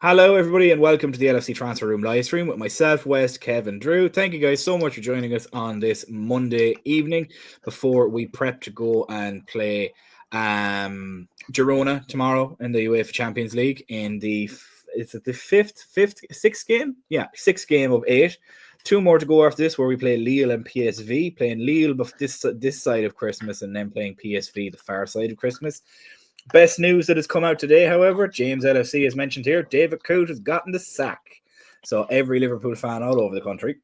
Hello, everybody, and welcome to the LFC Transfer Room live stream with myself, West, Kev, and Drew. Thank you guys so much for joining us on this Monday evening before we prep to go and play Girona tomorrow in the UEFA Champions League in the sixth game? Yeah, sixth game of 8. 2 more to go after this, where we play Lille and PSV. Playing Lille this side of Christmas, and then playing PSV the far side of Christmas. Best news that has come out today, however, James LFC has mentioned here, David Coote has gotten the sack. So every Liverpool fan all over the country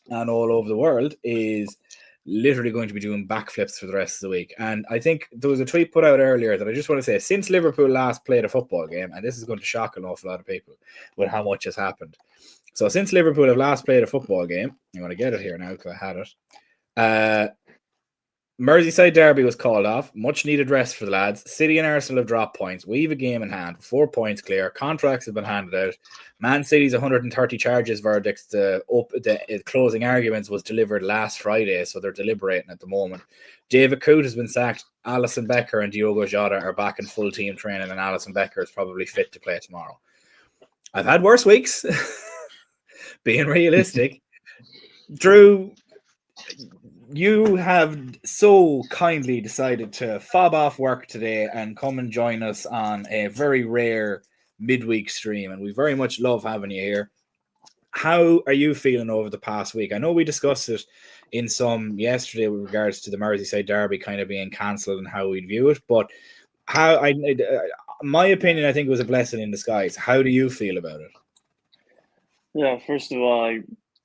and all over the world is literally going to be doing backflips for the rest of the week. And I think there was a tweet put out earlier that I just want to say, since Liverpool last played a football game, and this is going to shock an awful lot of people with how much has happened. So since Liverpool have last played a football game, I'm going to get it here now because I had it. Merseyside derby was called off. Much needed rest for the lads. City and Arsenal have dropped points. We have a game in hand. 4 points clear. Contracts have been handed out. Man City's 130 charges verdicts. The closing arguments was delivered last Friday, so they're deliberating at the moment. David Coote has been sacked. Alisson Becker and Diogo Jota are back in full team training, and Alisson Becker is probably fit to play tomorrow. I've had worse weeks. Being realistic. Drew, you have so kindly decided to fob off work today and come and join us on a very rare midweek stream, and we very much love having you here. How are you feeling over the past week? I know we discussed it in some yesterday with regards to the Merseyside derby kind of being cancelled and how we'd view it, but my opinion, I think it was a blessing in disguise. How do you feel about it? Yeah, first of all, I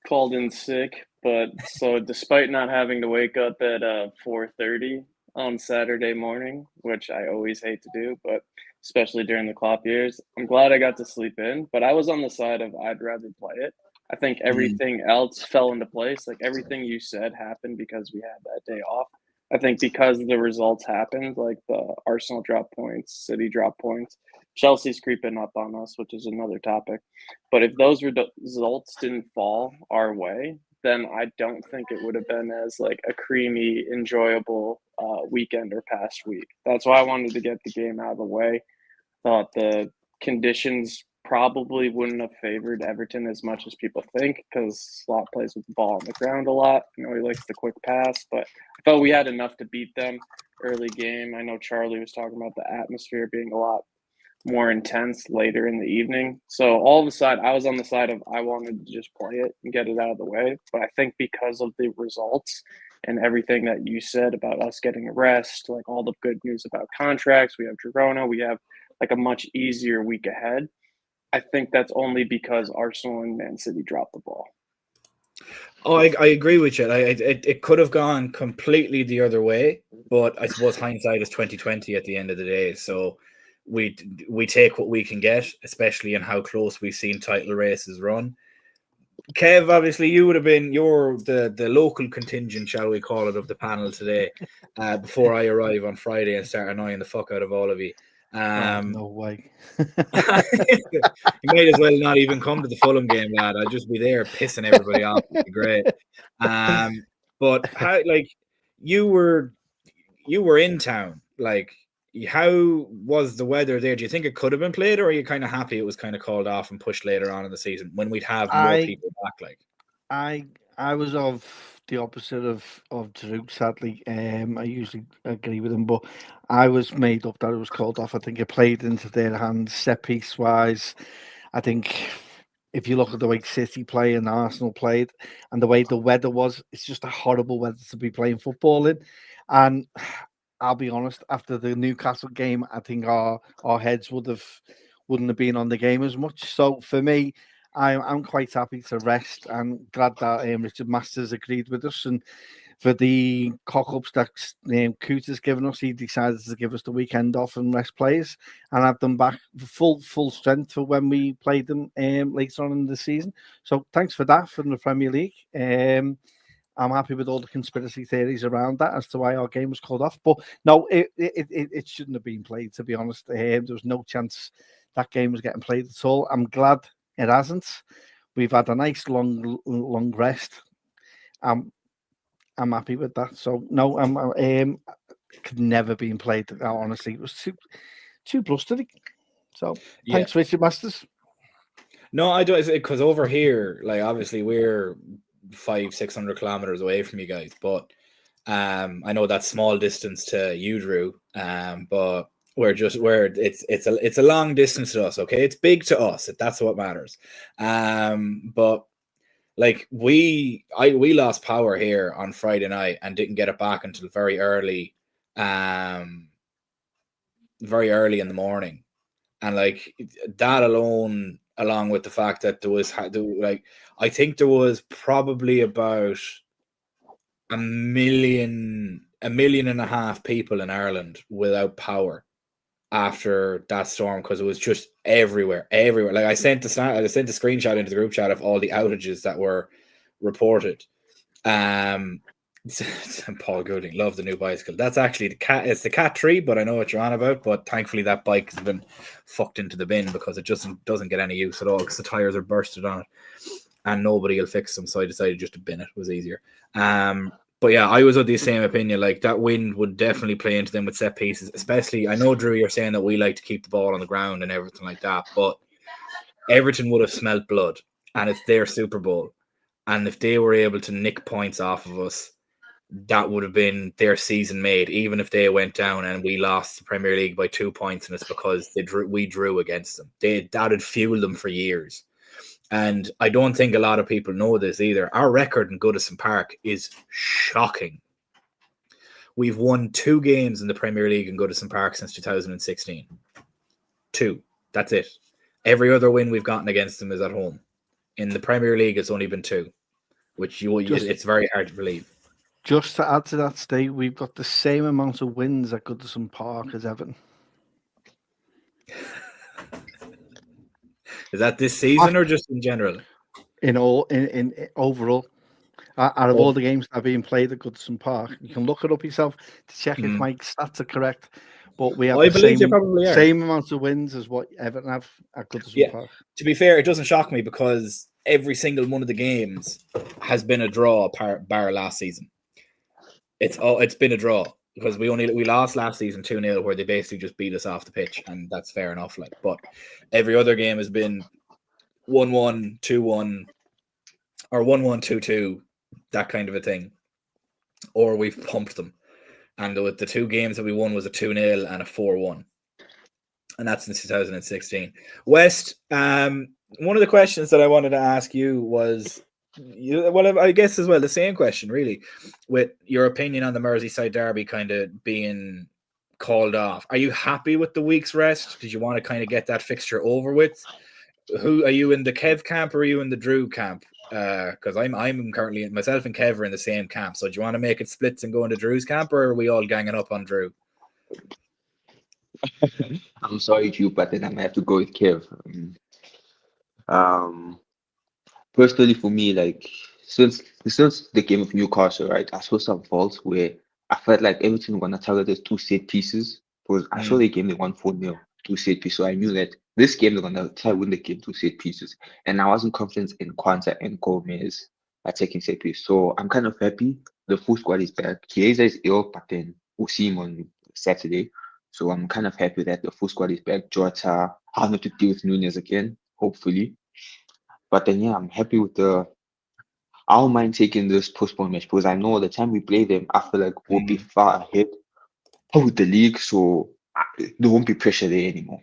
called in sick. But so despite not having to wake up at 4:30 on Saturday morning, which I always hate to do, but especially during the Klopp years, I'm glad I got to sleep in. But I was on the side of I'd rather play it. I think everything else fell into place. Like everything you said happened because we had that day off. I think because the results happened, like the Arsenal drop points, City drop points, Chelsea's creeping up on us, which is another topic. But if those results didn't fall our way, then I don't think it would have been as like a creamy, enjoyable weekend or past week. That's why I wanted to get the game out of the way. Thought the conditions probably wouldn't have favored Everton as much as people think because Slot plays with the ball on the ground a lot. You know, he likes the quick pass, but I felt we had enough to beat them early game. I know Charlie was talking about the atmosphere being a lot more intense later in the evening. So all of a sudden, I was on the side of I wanted to just play it and get it out of the way. But I think because of the results and everything that you said about us getting a rest, like all the good news about contracts, we have Girona, we have like a much easier week ahead. I think that's only because Arsenal and Man City dropped the ball. Oh, I agree with you. It could have gone completely the other way, but I suppose hindsight is 2020 at the end of the day. So we take what we can get, especially in how close we've seen title races run. Kev, obviously, you're the local contingent, shall we call it, of the panel today. Before I arrive on Friday and start annoying the fuck out of all of you. No way. You might as well not even come to the Fulham game, lad. I'd just be there pissing everybody off. It'd be great. But how, like, you were in town, like, how was the weather there? Do you think it could have been played, or are you kind of happy it was kind of called off and pushed later on in the season when we'd have more people back? Like, I was of the opposite of Drew, sadly. I usually agree with him, but I was made up that it was called off. I think it played into their hands set piece wise. I think if you look at the way City play and Arsenal played and the way the weather was, it's just a horrible weather to be playing football in. And I'll be honest, after the Newcastle game, I think our heads wouldn't have been on the game as much. So for me, I'm quite happy to rest. I'm glad that Richard Masters agreed with us, and for the cock-ups that Coote has given us, he decided to give us the weekend off and rest players, and have them back full strength for when we played them later on in the season. So thanks for that from the Premier League. I'm happy with all the conspiracy theories around that as to why our game was called off. But no, it shouldn't have been played, to be honest. There was no chance that game was getting played at all. I'm glad it hasn't. We've had a nice long rest. I'm happy with that. So no, could never been played. Honestly, it was too blustery. So thanks, Richard Masters. No, I don't, because over here, like obviously we're 500-600 kilometers away from you guys, but I know that's small distance to you, Drew. But it's a long distance to us. Okay, it's big to us. That's what matters. But like we lost power here on Friday night and didn't get it back until very early in the morning, and like that alone, along with the fact that I think there was probably about a million and a half people in Ireland without power after that storm, because it was just everywhere. Like I sent a screenshot into the group chat of all the outages that were reported. Paul Gooding, love the new bicycle. That's actually it's the Cat 3, but I know what you're on about. But thankfully that bike has been fucked into the bin because it just doesn't get any use at all because the tires are bursted on it and nobody will fix them. So I decided just to bin it. It was easier. But yeah, I was of the same opinion. Like that wind would definitely play into them with set pieces, especially. I know, Drew, you're saying that we like to keep the ball on the ground and everything like that, but Everton would have smelt blood, and it's their Super Bowl. And if they were able to nick points off of us, that would have been their season made, even if they went down and we lost the Premier League by 2 points, and it's because we drew against them. That had fueled them for years. And I don't think a lot of people know this either. Our record in Goodison Park is shocking. We've won 2 games in the Premier League in Goodison Park since 2016. 2. That's it. Every other win we've gotten against them is at home. In the Premier League, it's only been 2, which it's very hard to believe. Just to add to that, Steve, we've got the same amount of wins at Goodison Park as Everton. Is that this season or just in general? In overall, out of all the games that are being played at Goodison Park, you can look it up yourself to check if my stats are correct. But we have the same amount of wins as what Everton have at Goodison Park. To be fair, it doesn't shock me because every single one of the games has been a draw, bar last season. It's been a draw because we lost last season 2-0, where they basically just beat us off the pitch, and that's fair enough. Like, but every other game has been 1-1, 2-1, or 1-1, 2-2, that kind of a thing, or we've pumped them. And the 2 games that we won was a 2-0 and a 4-1, and that's in 2016. West, one of the questions that I wanted to ask you was, I guess as well the same question really, with your opinion on the Merseyside derby kind of being called off. Are you happy with the week's rest? Did you want to kind of get that fixture over with? Who are you, in the Kev camp or are you in the Drew camp? Because I'm currently, myself and Kev are in the same camp. So do you want to make it splits and go into Drew's camp, or are we all ganging up on Drew? I'm sorry, Drew, but then I might have to go with Kev. Personally, for me, like since the game of Newcastle, right, I saw some faults where I felt like everything gonna target us 2 set pieces. Because I saw the game they won 4-0, 2 set pieces. So I knew that this game they're gonna try win the game 2 set pieces. And I wasn't confident in Kwanzaa and Gomez at taking set piece. So I'm kind of happy the full squad is back. Chiesa is ill, but then we'll see him on Saturday. So I'm kind of happy that the full squad is back. JOTA, I'll have to deal with Nunez again, hopefully. But then, yeah, I'm happy with I don't mind taking this postponed match because I know the time we play them, I feel like we'll be far ahead with the league. So there won't be pressure there anymore.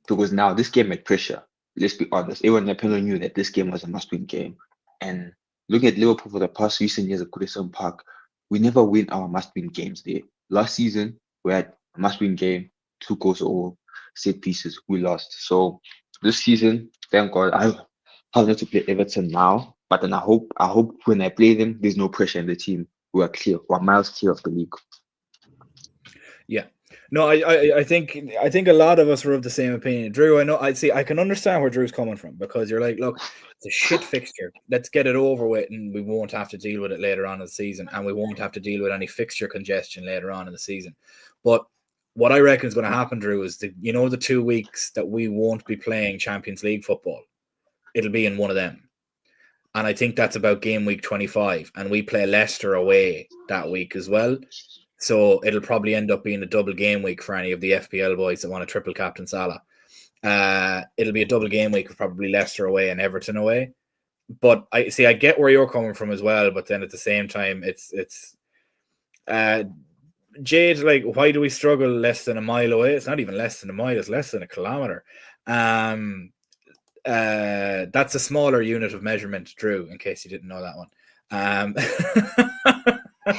Because now this game had pressure. Let's be honest. Everyone in April knew that this game was a must-win game. And looking at Liverpool for the past recent years at Goodison Park, we never win our must-win games there. Last season, we had a must-win game, 2 goals all set pieces. We lost. So this season, thank God, I'll have to play Everton now, but then I hope when I play them, there's no pressure in the team. We're miles clear of the league. Yeah, no, I think a lot of us are of the same opinion. Drew, I can understand where Drew's coming from, because you're like, look, it's a shit fixture. Let's get it over with, and we won't have to deal with it later on in the season, and we won't have to deal with any fixture congestion later on in the season. But what I reckon is going to happen, Drew, is the 2 weeks that we won't be playing Champions League football, it'll be in one of them. And I think that's about game week 25. And we play Leicester away that week as well. So it'll probably end up being a double game week for any of the FPL boys that want to triple captain Salah. it'll be a double game week of probably Leicester away and Everton away. But I get where you're coming from as well. But then at the same time, it's Jade, like, why do we struggle less than a mile away? It's not even less than a mile, it's less than a kilometer. That's a smaller unit of measurement, Drew, in case you didn't know that one.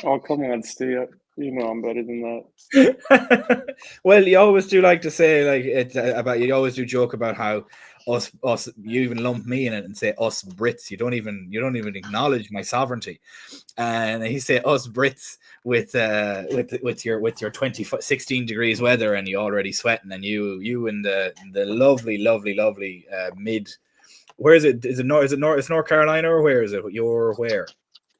Oh, come on, Steve. You know I'm better than that. Well, you always do like to say, like, you always do joke about how us, you even lump me in it and say us Brits. You don't even acknowledge my sovereignty. And he say us Brits with your 16 degrees weather, and you already sweating, and you in the lovely mid. Where is it? Is it North Carolina, or where is it? You're where?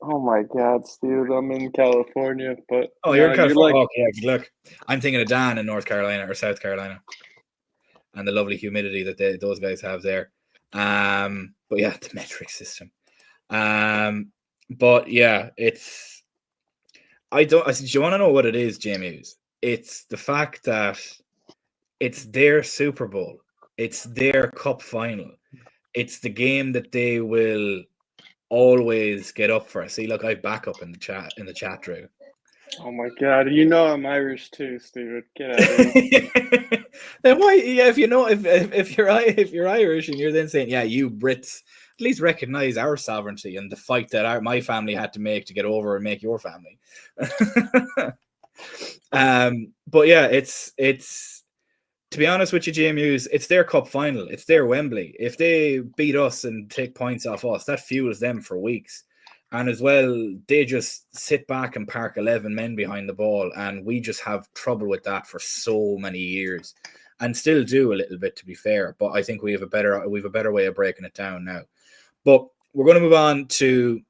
Oh my God, Steve! I'm in California, but you're in California. Like... yeah, good luck. I'm thinking of Dan in North Carolina or South Carolina, and the lovely humidity that those guys have there. But yeah, the metric system. But yeah, it's. Do you want to know what it is, James? It's the fact that it's their Super Bowl, it's their cup final, it's the game that they will always get up for. See, look, I back up in the chat, Drew. Oh my God, you know I'm Irish too, Steve. Get out of here. Then why? Yeah, if you're Irish and you're then saying, yeah, you Brits, at least recognize our sovereignty and the fight that my family had to make to get over and make your family. But yeah, it's to be honest with you, JMUs, it's their cup final. It's their Wembley. If they beat us and take points off us, that fuels them for weeks. And as well, they just sit back and park 11 men behind the ball, and we just have trouble with that for so many years, and still do a little bit, to be fair. But I think we have a better way of breaking it down now. But we're going to move on to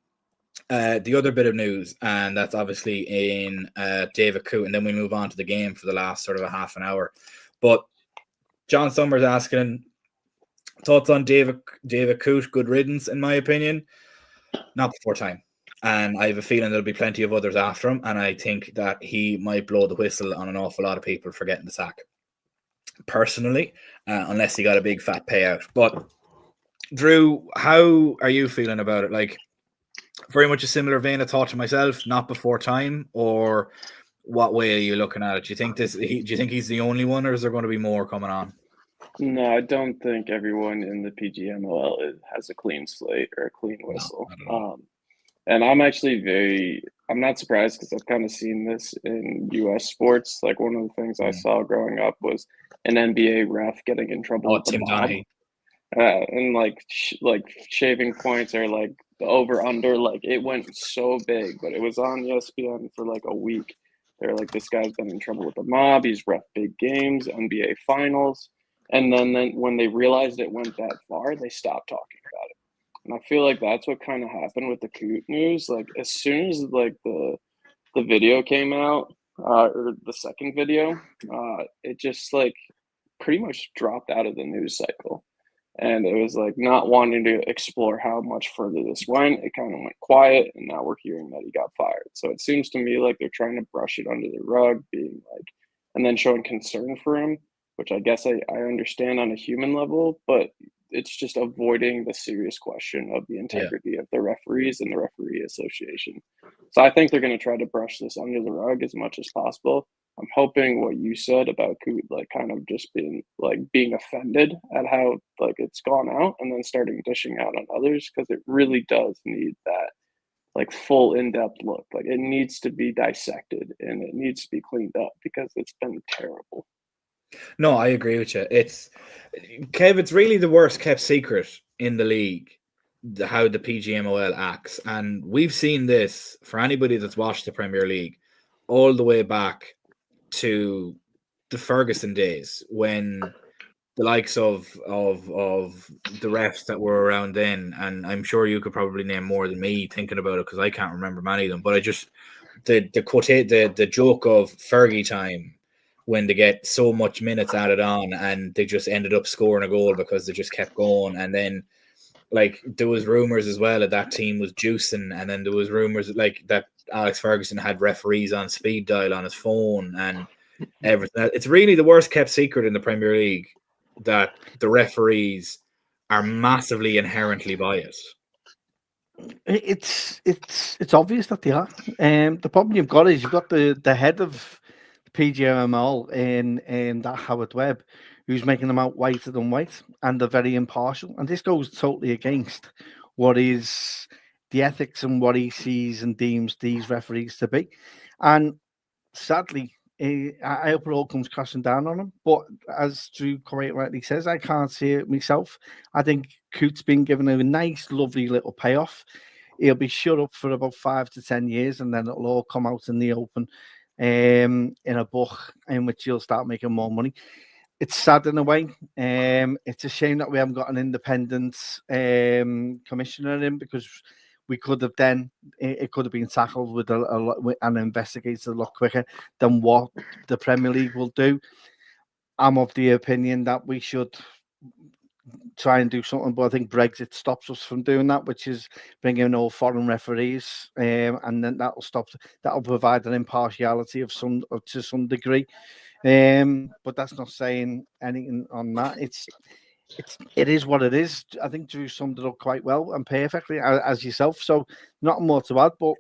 the other bit of news, and that's obviously in David Coote, and then we move on to the game for the last sort of a half an hour. But John Summers asking thoughts on David Coote. Good riddance, in my opinion. Not before time. And I have a feeling there'll be plenty of others after him, and I think that he might blow the whistle on an awful lot of people for getting the sack. Personally, unless he got a big fat payout. But Drew, how are you feeling about it? Like, very much a similar vein of thought to myself, not before time, or what way are you looking at it? Do you think he's the only one, or is there going to be more coming on? No, I don't think everyone in the PGMOL has a clean slate or a clean whistle. No, and I'm not surprised, because I've kind of seen this in U.S. sports. Like, one of the things I saw growing up was an NBA ref getting in trouble with Tim the mob. Donaghy. And like shaving points, or like the over under, like it went so big, but it was on ESPN for like a week. They're like, this guy's been in trouble with the mob. He's ref big games, NBA finals. And then when they realized it went that far, they stopped talking about it. And I feel like that's what kind of happened with the Coote news. Like, as soon as like the video came out, or the second video, it just like pretty much dropped out of the news cycle. And it was like not wanting to explore how much further this went. It kind of went quiet, and now we're hearing that he got fired. So it seems to me like they're trying to brush it under the rug, being like, and then showing concern for him, which I guess I understand on a human level, but it's just avoiding the serious question of the integrity of the referees and the referee association. So I think they're going to try to brush this under the rug as much as possible. I'm hoping what you said about Coote, like kind of just being offended at how like it's gone out, and then starting dishing out on others, because it really does need that like full in-depth look. Like, it needs to be dissected and it needs to be cleaned up, because it's been terrible. No, I agree with you. It's really the worst kept secret in the league, how the PGMOL acts. And we've seen this for anybody that's watched the Premier League all the way back to the Ferguson days, when the likes of the refs that were around then, and I'm sure you could probably name more than me thinking about it, because I can't remember many of them, but I just the joke of Fergie time, when they get so much minutes added on and they just ended up scoring a goal because they just kept going. And then like there was rumors as well that team was juicing, and then there was rumors like that Alex Ferguson had referees on speed dial on his phone and everything. It's really the worst kept secret in the Premier League that the referees are massively inherently biased? It's obvious that they are. The problem you've got is you've got the head of the PGMOL in that Howard Webb, who's making them out whiter than white, and they're very impartial. And this goes totally against what is the ethics and what he sees and deems these referees to be. And sadly, I hope it all comes crashing down on him. But as Drew quite rightly says, I can't see it myself. I think Coote's been given a nice, lovely little payoff. He'll be shut up for about 5 to 10 years, and then it'll all come out in the open in a book in which he'll start making more money. It's sad in a way. It's a shame that we haven't got an independent commissioner in, because we could have then, it could have been tackled with and investigated a lot quicker than what the Premier League will do. I'm of the opinion that we should try and do something, but I think Brexit stops us from doing that, which is bringing in all foreign referees, and then that'll provide an impartiality to some degree. But that's not saying anything on that. It is what it is. I think Drew summed it up quite well and perfectly, as yourself. So not more to add, but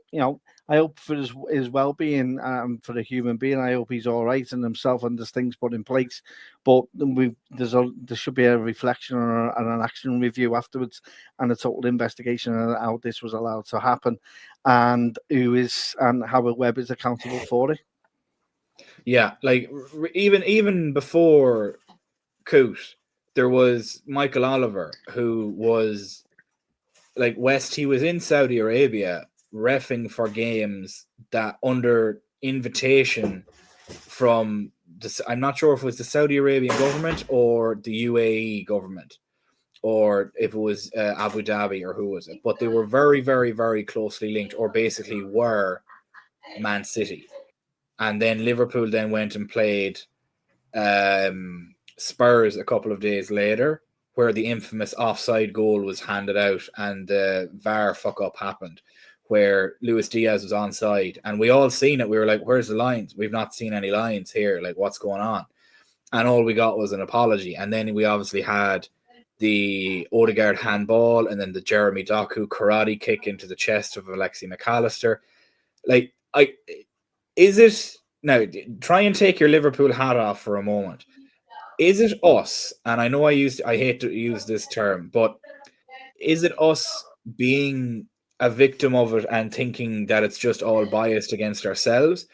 I hope for his well-being, for the human being. I hope he's all right and himself, and there's things put in place. But there should be a reflection and an action review afterwards, and a total investigation on how this was allowed to happen, and how Webb is accountable for it. Yeah, like even before Coote, there was Michael Oliver, who was like he was in Saudi Arabia reffing for games that under invitation from I'm not sure if it was the Saudi Arabian government or the UAE government, or if it was Abu Dhabi, or who was it, but they were very, very, very closely linked, or basically were Man City. And then Liverpool then went and played Spurs a couple of days later, where the infamous offside goal was handed out and the VAR fuck up happened, where Luis Diaz was onside, and we all seen it. We were like, where's the lines? We've not seen any lines here. Like, what's going on? And all we got was an apology. And then we obviously had the Odegaard handball, and then the Jeremy Doku karate kick into the chest of Alexi McAllister. Like, is it now? Try and take your Liverpool hat off for a moment. Is it us? And I know I hate to use this term, but is it us being a victim of it and thinking that it's just all biased against ourselves,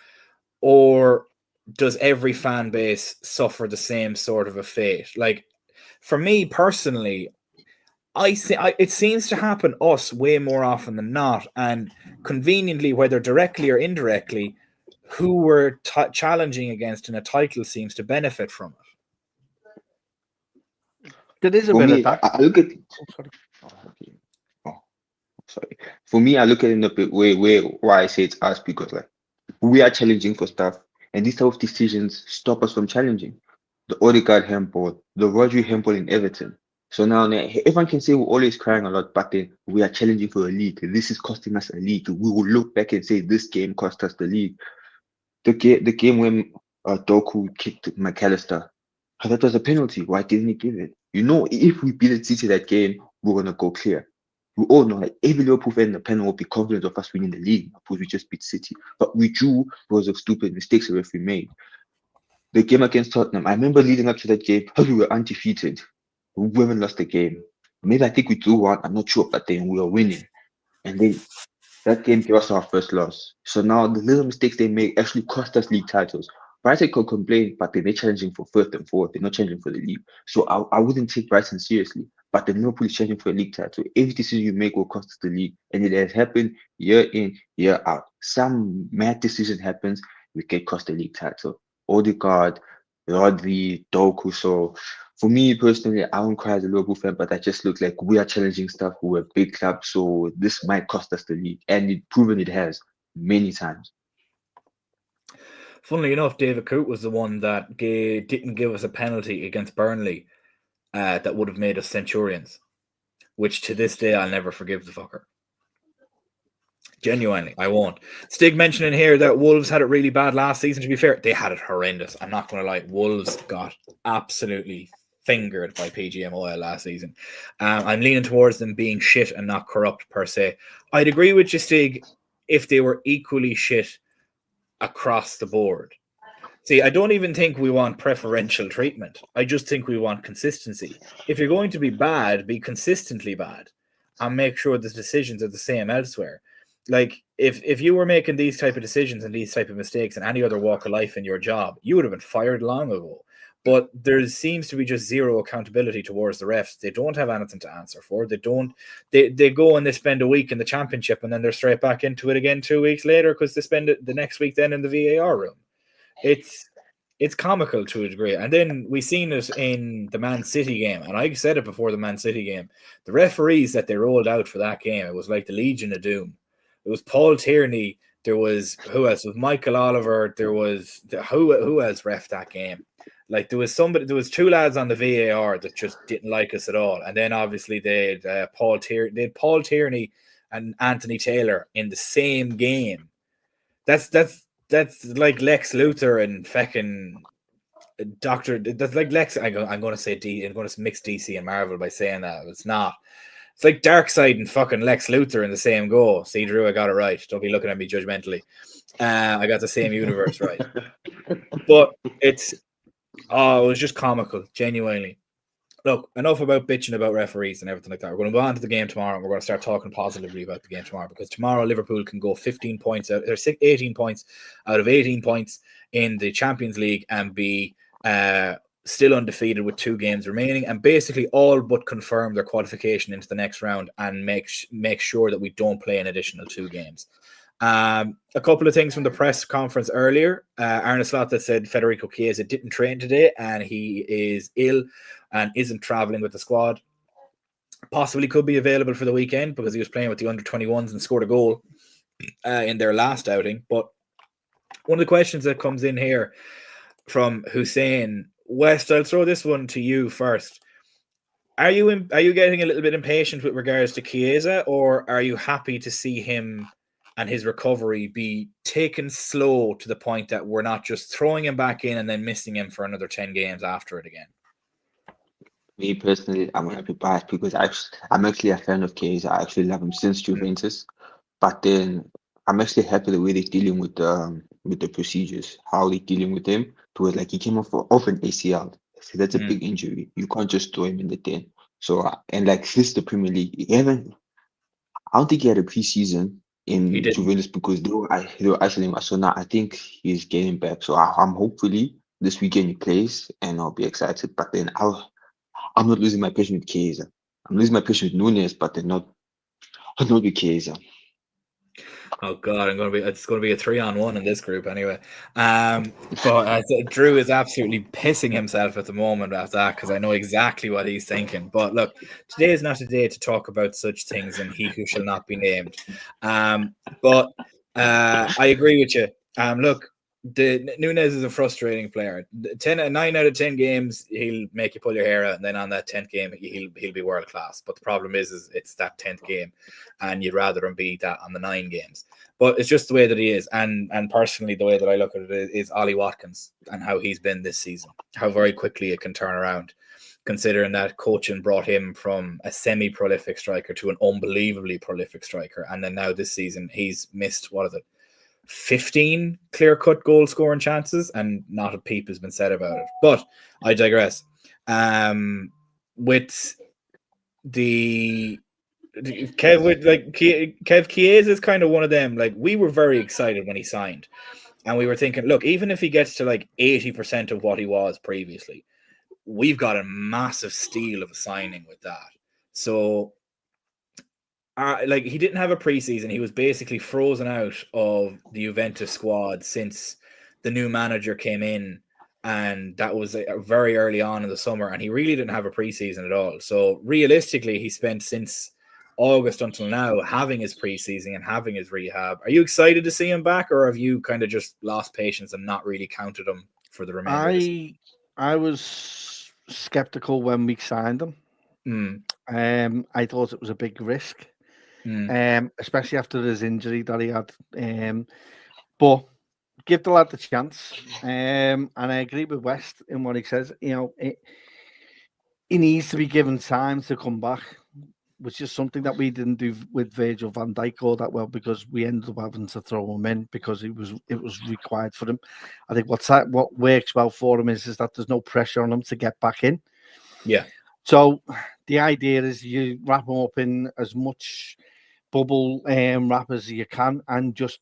or does every fan base suffer the same sort of a fate? Like, for me personally, it seems to happen us way more often than not, and conveniently, whether directly or indirectly, who we're challenging against in a title seems to benefit from it. There is a bit of that. I look at sorry. For me, I look at it in a bit why I say it's us, because like we are challenging for stuff, and these type of decisions stop us from challenging. The Odegaard handball, the Rodri handball in Everton. So now everyone can say we're always crying a lot, but then we are challenging for a league. This is costing us a league. We will look back and say this game cost us the league. The game when Doku kicked McAllister, that was a penalty. Why didn't he give it? If we beat City that game, we're gonna go clear. We all know that every Liverpool fan in the panel will be confident of us winning the league because we just beat City. But we drew because of stupid mistakes the referee made. The game against Tottenham, I remember leading up to that game, we were undefeated. We haven't lost the game. Maybe I think we drew one, I'm not sure, but then we were winning. And that game gave us our first loss. So now the little mistakes they make actually cost us league titles. Brighton could complain, but they're challenging for first and fourth. They're not challenging for the league. So I wouldn't take Brighton seriously. But the Liverpool is challenging for a league title. Every decision you make will cost us the league. And it has happened year in, year out. Some mad decision happens, we get cost the league title. Odegaard, Rodri, Doku. So for me personally, I don't cry as a Liverpool fan, but I just look like we are challenging stuff. We're a big club, so this might cost us the league. And it's proven it has many times. Funnily enough, David Coote was the one that didn't give us a penalty against Burnley that would have made us Centurions, which to this day I'll never forgive the fucker. Genuinely, I won't. Stig mentioning here that Wolves had it really bad last season. To be fair, they had it horrendous. I'm not going to lie. Wolves got absolutely fingered by PGMOL last season. I'm leaning towards them being shit and not corrupt per se. I'd agree with you, Stig, if they were equally shit across the board. See, I don't even think we want preferential treatment. I just think we want consistency. If you're going to be bad, be consistently bad and make sure the decisions are the same elsewhere. Like, if you were making these type of decisions and these type of mistakes in any other walk of life in your job, you would have been fired long ago. But there seems to be just zero accountability towards the refs. They don't have anything to answer for. They go and they spend a week in the championship and then they're straight back into it again 2 weeks later because they spend it the next week then in the VAR room. It's comical to a degree. And then we seen it in the Man City game. And I said it before the Man City game. The referees that they rolled out for that game, it was like the Legion of Doom. It was Paul Tierney. There was, who else? It was Michael Oliver. There was, who else ref that game? Like there was two lads on the VAR that just didn't like us at all. And then obviously they had Paul Tierney and Anthony Taylor in the same game. That's like Lex Luthor and fucking Doctor. That's like Lex. I'm going to say I'm going to mix DC and Marvel by saying that. It's not. It's like Darkseid and fucking Lex Luthor in the same go. See, Drew, I got it right. Don't be looking at me judgmentally. I got the same universe right. But it was just comical, genuinely. Look, enough about bitching about referees and everything like that. We're going to go on to the game tomorrow and we're going to start talking positively about the game tomorrow because tomorrow Liverpool can go 18 points out of 18 points in the Champions League and be still undefeated with 2 games remaining and basically all but confirm their qualification into the next round and make sure that we don't play an additional 2 games. A couple of things from the press conference earlier. Arne Slot that said Federico Chiesa didn't train today and he is ill and isn't traveling with the squad. Possibly could be available for the weekend because he was playing with the under-21s and scored a goal in their last outing. But one of the questions that comes in here from Hussein West, I'll throw this one to you first. Are you getting a little bit impatient with regards to Chiesa, or are you happy to see him and his recovery be taken slow to the point that we're not just throwing him back in and then missing him for another 10 games after it again? Me personally, I'm gonna be biased because I'm actually a fan of Chiesa. I actually love him since Juventus, but then I'm actually happy the way they're dealing with the procedures, how they're dealing with him. Because like he came off an ACL, so that's a big injury. You can't just throw him in the 10. So and like this is the Premier League. I don't think he had a preseason in Juventus because they were isolating us. So now I think he's getting back. So I'm hopefully this weekend he plays and I'll be excited. But then I'm not losing my patience with Chiesa. I'm losing my patience with Nunez, but they're not with Chiesa. Oh God, it's going to be a 3-on-1 in this group anyway. But Drew is absolutely pissing himself at the moment after that because I know exactly what he's thinking. But look, today is not a day to talk about such things and he who shall not be named. But I agree with you. Look, Nunez is a frustrating player. 9 out of 10 games, he'll make you pull your hair out, and then on that 10th game, he'll be world class. But the problem is it's that 10th game, and you'd rather him be that on the 9 games. But it's just the way that he is, and personally, the way that I look at it is Ollie Watkins and how he's been this season, how very quickly it can turn around. Considering that coaching brought him from a semi-prolific striker to an unbelievably prolific striker, and then now this season he's missed 15 clear-cut goal-scoring chances, and not a peep has been said about it. But I digress. With the Kev Chiesa is kind of one of them. Like, we were very excited when he signed, and we were thinking, look, even if he gets to like 80% of what he was previously, we've got a massive steal of a signing with that. So he didn't have a preseason. He was basically frozen out of the Juventus squad since the new manager came in, and that was very early on in the summer, and he really didn't have a preseason at all. So realistically, he spent since August until now having his preseason and having his rehab. Are you excited to see him back, or have you kind of just lost patience and not really counted him for the remainder of the season? I was skeptical when we signed him. I thought it was a big risk. Especially after his injury that he had. But give the lad the chance. And I agree with West in what he says. You know, he needs to be given time to come back, which is something that we didn't do with Virgil van Dijk all that well, because we ended up having to throw him in because it was required for him. I think what works well for him is that there's no pressure on him to get back in. Yeah. So the idea is you wrap him up in as much bubble wrap as you can and just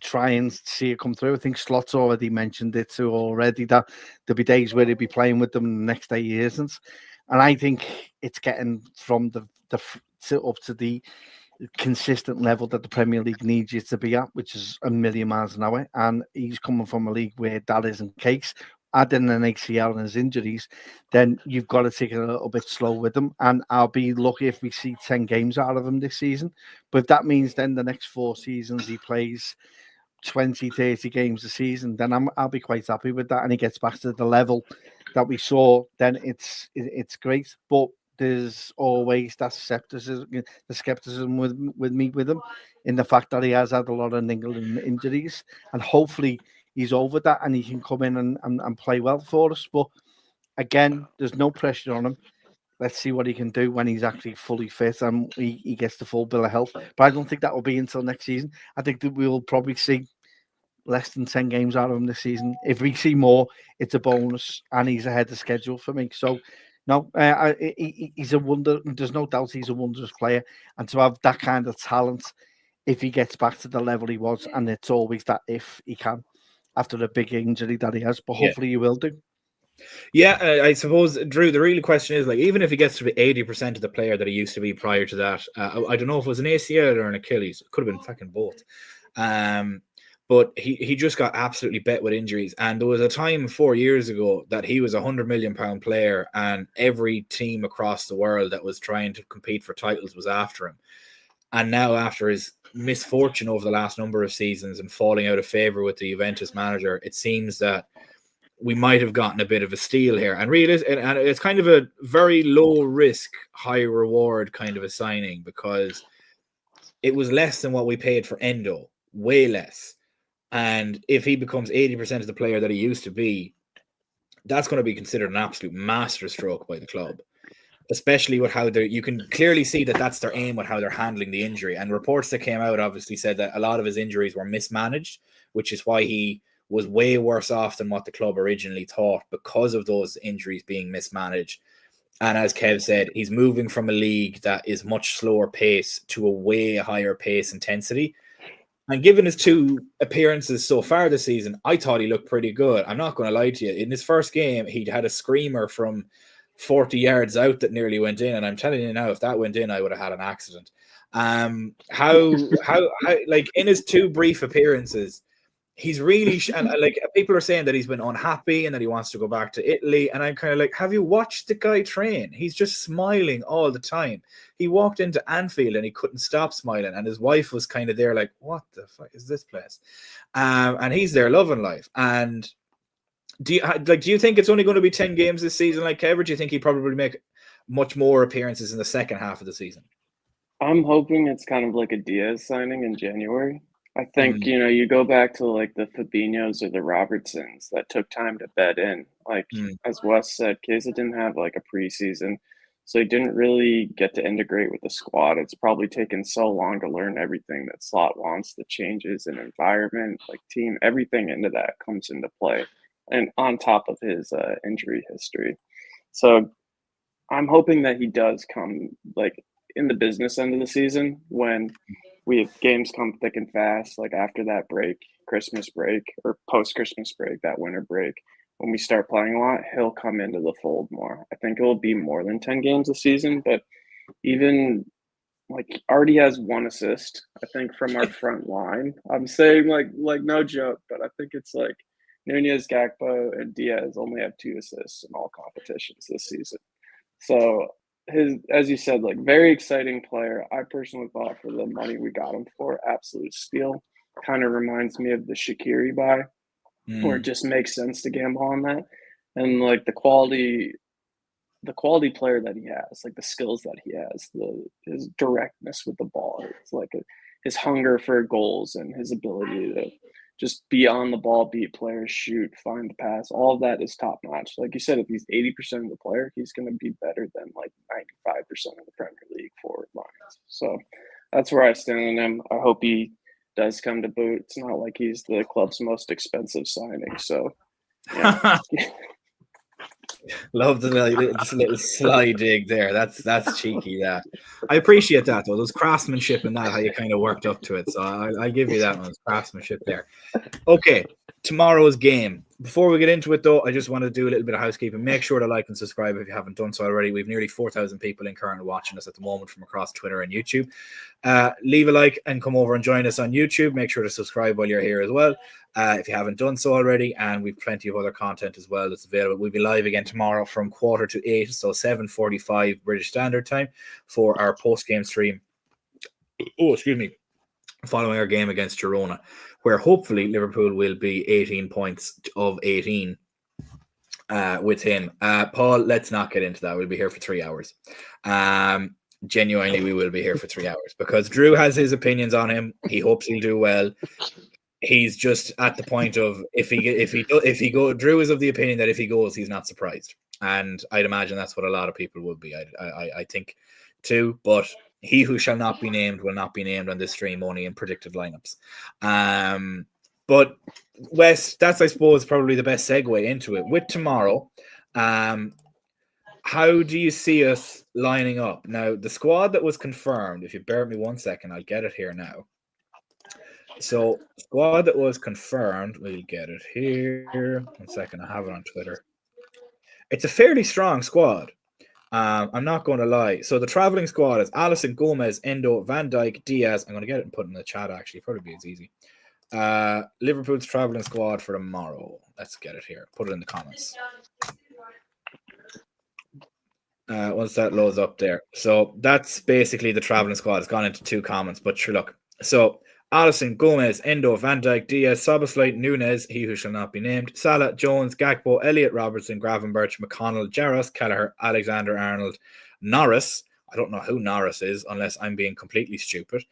try and see it come through. I think Slot's already mentioned it too already, that there'll be days where he'll be playing with them and the next day he isn't. And I think it's getting from the up to the consistent level that the Premier League needs you to be at, which is a million miles an hour. And he's coming from a league where that isn't the case. Adding an ACL and his injuries, then you've got to take it a little bit slow with him. And I'll be lucky if we see 10 games out of him this season. But if that means then the next 4 seasons he plays 20, 30 games a season, then I'll be quite happy with that. And he gets back to the level that we saw, then it's great. But there's always that skepticism with him, in the fact that he has had a lot of niggling injuries, and hopefully he's over that and he can come in and play well for us. But again, there's no pressure on him. Let's see what he can do when he's actually fully fit and he gets the full bill of health. But I don't think that will be until next season. I think that we'll probably see less than 10 games out of him this season. If we see more, it's a bonus, and he's ahead of schedule for me. So, no, he's a wonder. There's no doubt he's a wondrous player. And to have that kind of talent, if he gets back to the level he was, and it's always that if he can, after the big injury that he has, but hopefully he will do. Yeah, I suppose, Drew, the real question is, like, even if he gets to be 80% of the player that he used to be prior to that, I don't know if it was an ACL or an Achilles. It could have been fucking both. But he just got absolutely bet with injuries. And there was a time 4 years ago that he was a £100 million player, and every team across the world that was trying to compete for titles was after him. And now, after his misfortune over the last number of seasons and falling out of favour with the Juventus manager, it seems that we might have gotten a bit of a steal here. And it's kind of a very low risk, high reward kind of a signing, because it was less than what we paid for Endo, way less. And if he becomes 80% of the player that he used to be, that's going to be considered an absolute masterstroke by the club, especially with how you can clearly see that that's their aim with how they're handling the injury. And reports that came out obviously said that a lot of his injuries were mismanaged, which is why he was way worse off than what the club originally thought, because of those injuries being mismanaged. And as Kev said, he's moving from a league that is much slower pace to a way higher pace intensity. And given his 2 appearances so far this season, I thought he looked pretty good. I'm not going to lie to you. In his first game, he'd had a screamer from 40 yards out that nearly went in. And I'm telling you now, if that went in, I would have had an accident. How like, in his 2 brief appearances, he's really like, people are saying that he's been unhappy and that he wants to go back to Italy, and I'm kind of like, have you watched the guy train? He's just smiling all the time. He walked into Anfield and he couldn't stop smiling, and his wife was kind of there like, what the fuck is this place? And he's there loving life. And do you think it's only going to be 10 games this season, like Kev, or do you think he probably make much more appearances in the second half of the season? I'm hoping it's kind of like a Diaz signing in January. I think, you go back to like the Fabinhos or the Robertsons that took time to bed in. Like, as Wes said, Chiesa didn't have like a preseason, so he didn't really get to integrate with the squad. It's probably taken so long to learn everything that Slot wants, the changes in environment, like team, everything into that comes into play. And on top of his injury history. So I'm hoping that he does come like in the business end of the season, when we have games come thick and fast, like after that break, Christmas break, or post-Christmas break, that winter break, when we start playing a lot, he'll come into the fold more. I think it will be more than 10 games a season, but even like already has 1 assist, I think, from our front line. I'm saying like no joke, but I think it's like Nunez, Gakpo, and Diaz only have 2 assists in all competitions this season. So as you said, like, very exciting player. I personally thought, for the money we got him for, absolute steal. Kind of reminds me of the Shaqiri buy, where it just makes sense to gamble on that. And like the quality player that he has, like the skills that he has, his directness with the ball, it's like his hunger for goals and his ability just be on the ball, beat players, shoot, find the pass. All of that is top notch. Like you said, if he's 80% of the player, he's going to be better than like 95% of the Premier League forward lines. So that's where I stand on him. I hope he does come to boot. It's not like he's the club's most expensive signing. So, yeah. Love the little sly dig there. That's cheeky. That I appreciate that though. Those craftsmanship and that how you kind of worked up to it. So I give you that one. Craftsmanship there. Okay, tomorrow's game. Before we get into it though, I just want to do a little bit of housekeeping. Make sure to like and subscribe if you haven't done so already. We've nearly 4,000 people in currently watching us at the moment from across Twitter and YouTube. Leave a like and come over and join us on YouTube. Make sure to subscribe while you're here as well. If you haven't done so already, and we've plenty of other content as well that's available. We'll be live again tomorrow from 7:45, so 7:45 British Standard Time for our post-game stream. Oh, excuse me. Following our game against Girona, where hopefully Liverpool will be 18 points of 18 with him. Paul, let's not get into that. We'll be here for 3 hours. Genuinely, we will be here for 3 hours because Drew has his opinions on him. He hopes he'll do well. He's just at the point of if he go. Drew is of the opinion that if he goes, he's not surprised, and I'd imagine that's what a lot of people would be. I think too, but he who shall not be named will not be named on this stream, only in predicted lineups. But Wes, that's I suppose probably the best segue into it. With tomorrow, how do you see us lining up now? The squad that was confirmed. If you bear with me 1 second, I'll get it here now. So, squad that was confirmed, we'll get it here. 1 second, I have it on Twitter. It's a fairly strong squad. I'm not going to lie. So, the traveling squad is Alisson, Gomez, Endo, Van Dijk, Diaz. I'm going to get it and put it in the chat, actually. Probably be as easy. Liverpool's traveling squad for tomorrow. Let's get it here. Put it in the comments. Once that loads up there. So, that's basically the traveling squad. It's gone into 2 comments, but sure, look. So, Alisson, Gomez, Endo, Van Dijk, Diaz, Szoboszlai, Nunez, he who shall not be named, Salah, Jones, Gakpo, Elliott, Robertson, Gravenberch, McConnell, Jarros, Kelleher, Alexander-Arnold, Norris. I don't know who Norris is unless I'm being completely stupid.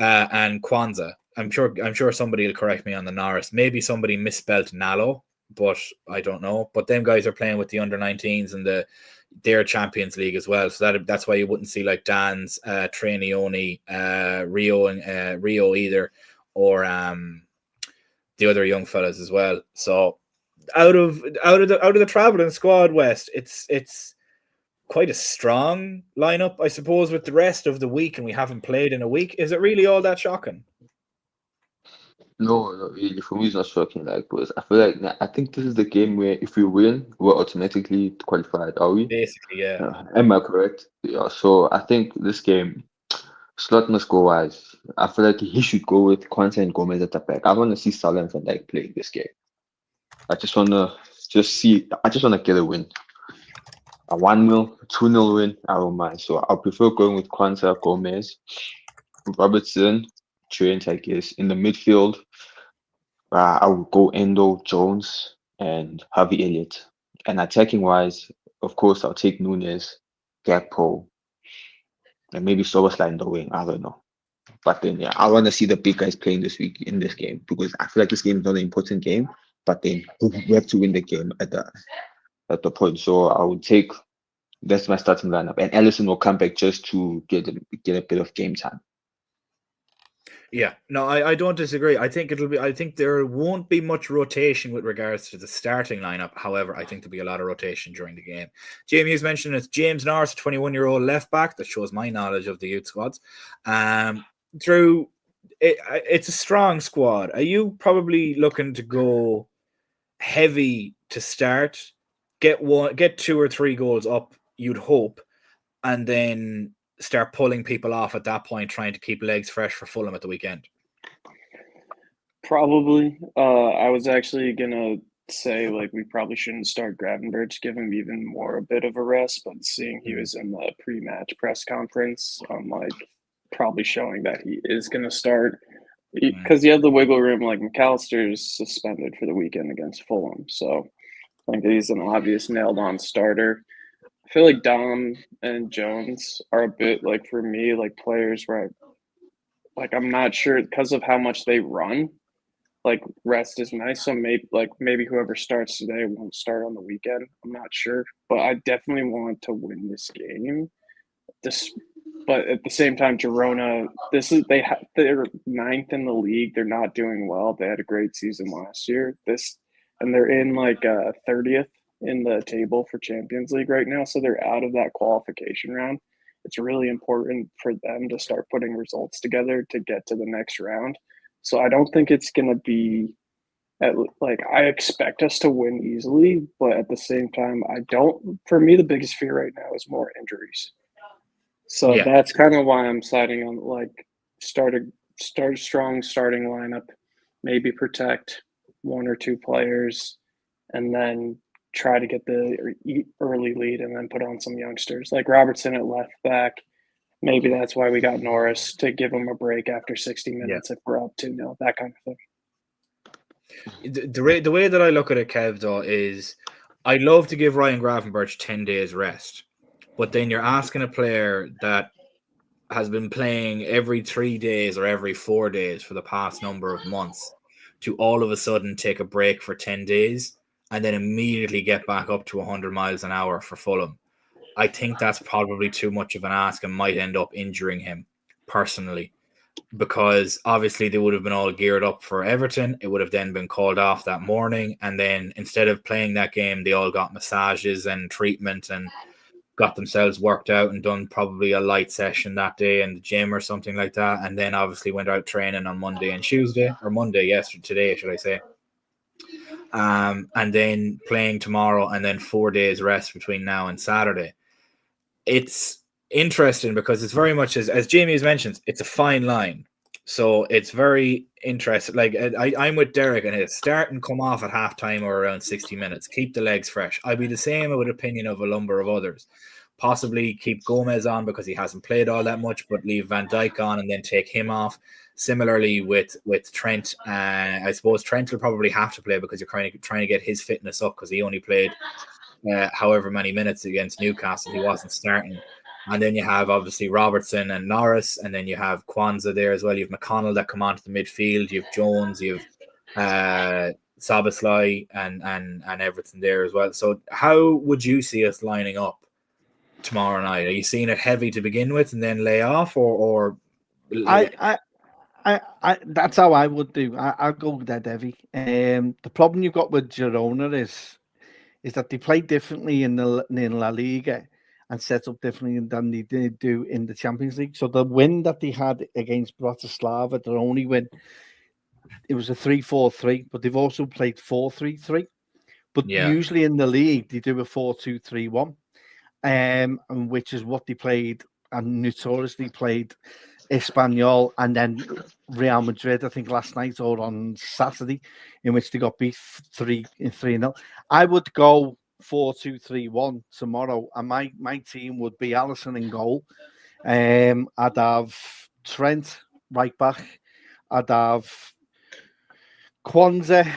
And Kwanzaa. I'm sure somebody will correct me on the Norris. Maybe somebody misspelled Nalo, but I don't know. But them guys are playing with the under-19s and their Champions League as well. So that's why you wouldn't see like Dan's, Trainioni, Rio either, or the other young fellas as well. So out of the traveling squad, West, it's quite a strong lineup, I suppose, with the rest of the week, and we haven't played in a week. Is it really all that shocking? No, not really. For me, it's not shocking. Because I feel like I think this is the game where if we win, we're automatically qualified. Are we? Basically, yeah. Am I correct? Yeah. So I think this game, Slot must go wise. I feel like he should go with Kwanzaa and Gomez at the back. I want to see Salah and Van Dijk playing this game. I just want to get a win. A 1-0, 2-0 win, I don't mind. So I prefer going with Kwanzaa, Gomez, Robertson, Trent, I guess. In the midfield, I would go Endo, Jones, and Harvey Elliott. And attacking wise, of course, I'll take Nunez, Gakpo, and maybe Szoboszlai in the wing. I don't know. But then, yeah, I want to see the big guys playing this week in this game because I feel like this game is not an important game. But then we have to win the game at the point. So I would take that's my starting lineup, and Alisson will come back just to get a bit of game time. Yeah, no, I don't disagree. I think there won't be much rotation with regards to the starting lineup. However, I think there'll be a lot of rotation during the game. Jamie has mentioned it's James Norris, 21-year-old left back. That shows my knowledge of the youth squads. Drew, it's a strong squad. Are you probably looking to go heavy to start, get 2 or 3 goals up, you'd hope, and then start pulling people off at that point, trying to keep legs fresh for Fulham at the weekend? Probably. I was actually gonna say we probably shouldn't start Gravenberch, give him even more a bit of a rest. But seeing he was in the pre-match press conference, I'm probably showing that he is gonna start because he had the wiggle room. McAllister's suspended for the weekend against Fulham, so I think he's an obvious nailed-on starter. I feel like Dom and Jones are a bit for me players where I'm not sure because of how much they run. like rest is nice. So maybe whoever starts today won't start on the weekend. I'm not sure, but I definitely want to win this game. But at the same time, Girona, they're ninth in the league. They're not doing well. They had a great season last year. And they're in like 30th in the table for Champions League right now. So they're out of that qualification round. It's really important for them to start putting results together to get to the next round. So I don't think it's going to be I expect us to win easily, but at the same time, I don't. For me, the biggest fear right now is more injuries. So Yeah. that's kind of why I'm siding on start a strong starting lineup, maybe protect one or two players, and then try to get the early lead and then put on some youngsters like Robertson at left back. Maybe that's why we got Norris to give him a break after 60 minutes if we're up 2-0, that kind of thing. The way that I look at it, Kev, though, is I'd love to give Ryan Gravenberch 10 days rest. But then you're asking a player that has been playing every 3 days or every 4 days for the past number of months to all of a sudden take a break for 10 days and then immediately get back up to 100 miles an hour for Fulham. I think that's probably too much of an ask and might end up injuring him personally, because obviously they would have been all geared up for Everton. It would have then been called off that morning. And then instead of playing that game, they all got massages and treatment and got themselves worked out and done probably a light session that day in the gym or something like that, and then obviously went out training on Monday and Tuesday, or Monday, today, should I say. And then playing tomorrow, and then 4 days rest between now and Saturday. It's interesting because it's very much, as Jamie has mentioned, it's a fine line. So it's very interesting. Like I'm with Derek, and it's start and come off at halftime or around 60 minutes. Keep the legs fresh. I'd be the same with opinion of a number of others. Possibly keep Gomez on because he hasn't played all that much, but leave Van Dijk on and then take him off. Similarly with Trent, I suppose Trent will probably have to play because you're trying to get his fitness up, because he only played however many minutes against Newcastle. He wasn't starting. And then you have obviously Robertson and Norris, and then you have Kwanzaa there as well. You have McConnell that come onto the midfield. You have Jones, you have Szoboszlai and everything there as well. So how would you see us lining up tomorrow night? Are you seeing it heavy to begin with and then lay off, or? I that's how I would do. I'll go dead heavy. The problem you've got with Girona is that they play differently in La Liga and set up differently than they did do in the Champions League. So the win that they had against Bratislava, their only win, it was a 3-4-3, but they've also played 4-3-3. But usually in the league, they do a 4-2-3-1, and which is what they played and notoriously played Espanyol and then Real Madrid, I think last night or on Saturday, in which they got beat 3-0. I would go 4-2-3-1 tomorrow, and my team would be Alisson in goal. I'd have Trent right back. I'd have Kwanzaa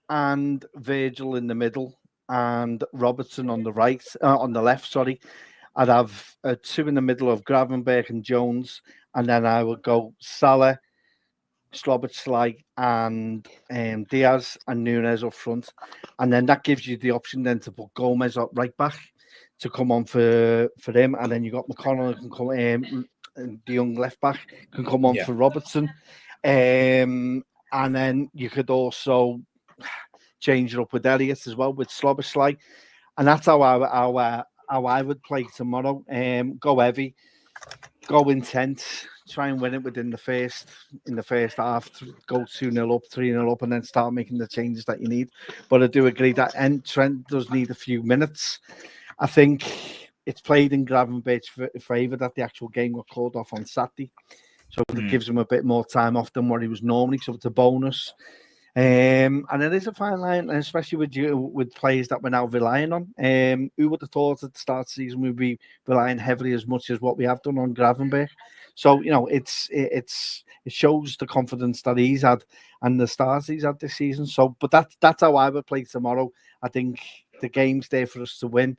and Virgil in the middle, and Robertson on the left. Sorry, I'd have two in the middle of Gravenberch and Jones, and then I would go Salah, Szoboszlai, and Diaz and Nunez up front, and then that gives you the option then to put Gomez up right back to come on for him, and then you got McConnell can come, the young left back can come on for Robertson, and then you could also change it up with Elliott as well with Szoboszlai, and that's how I would play tomorrow. Go heavy, go intense, try and win it within the first half, go 2-0 up, 3-0 up, and then start making the changes that you need. But I do agree that Trent does need a few minutes. I think it's played in Gravenberch's favour that the actual game got called off on Saturday, so it gives him a bit more time off than what he was normally, so it's a bonus. And it is a fine line, especially with players that we're now relying on. Who would have thought at the start of the season we'd be relying heavily as much as what we have done on Gravenberch? So it shows the confidence that he's had and the stars he's had this season. So, but that's how I would play tomorrow. I think the game's there for us to win.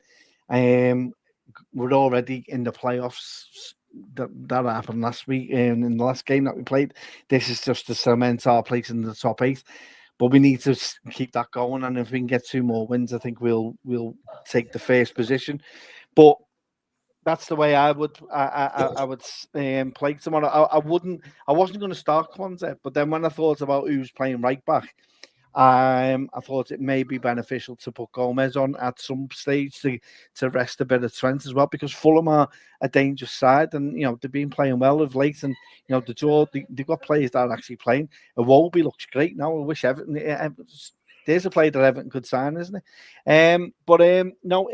We're already in the playoffs that happened last week in the last game that we played. This is just to cement our place in the top 8. But we need to keep that going, and if we can get 2 more wins, I think we'll take the first position. But that's the way I would play tomorrow. I wasn't going to start Kwanzaa, but then when I thought about who's playing right back, I thought it may be beneficial to put Gomez on at some stage to rest a bit of Trent as well, because Fulham are a dangerous side, and they've been playing well of late, and they've got players that are actually playing. Iwobi looks great now. I wish Everton. There's a player that Everton could sign, isn't it? No,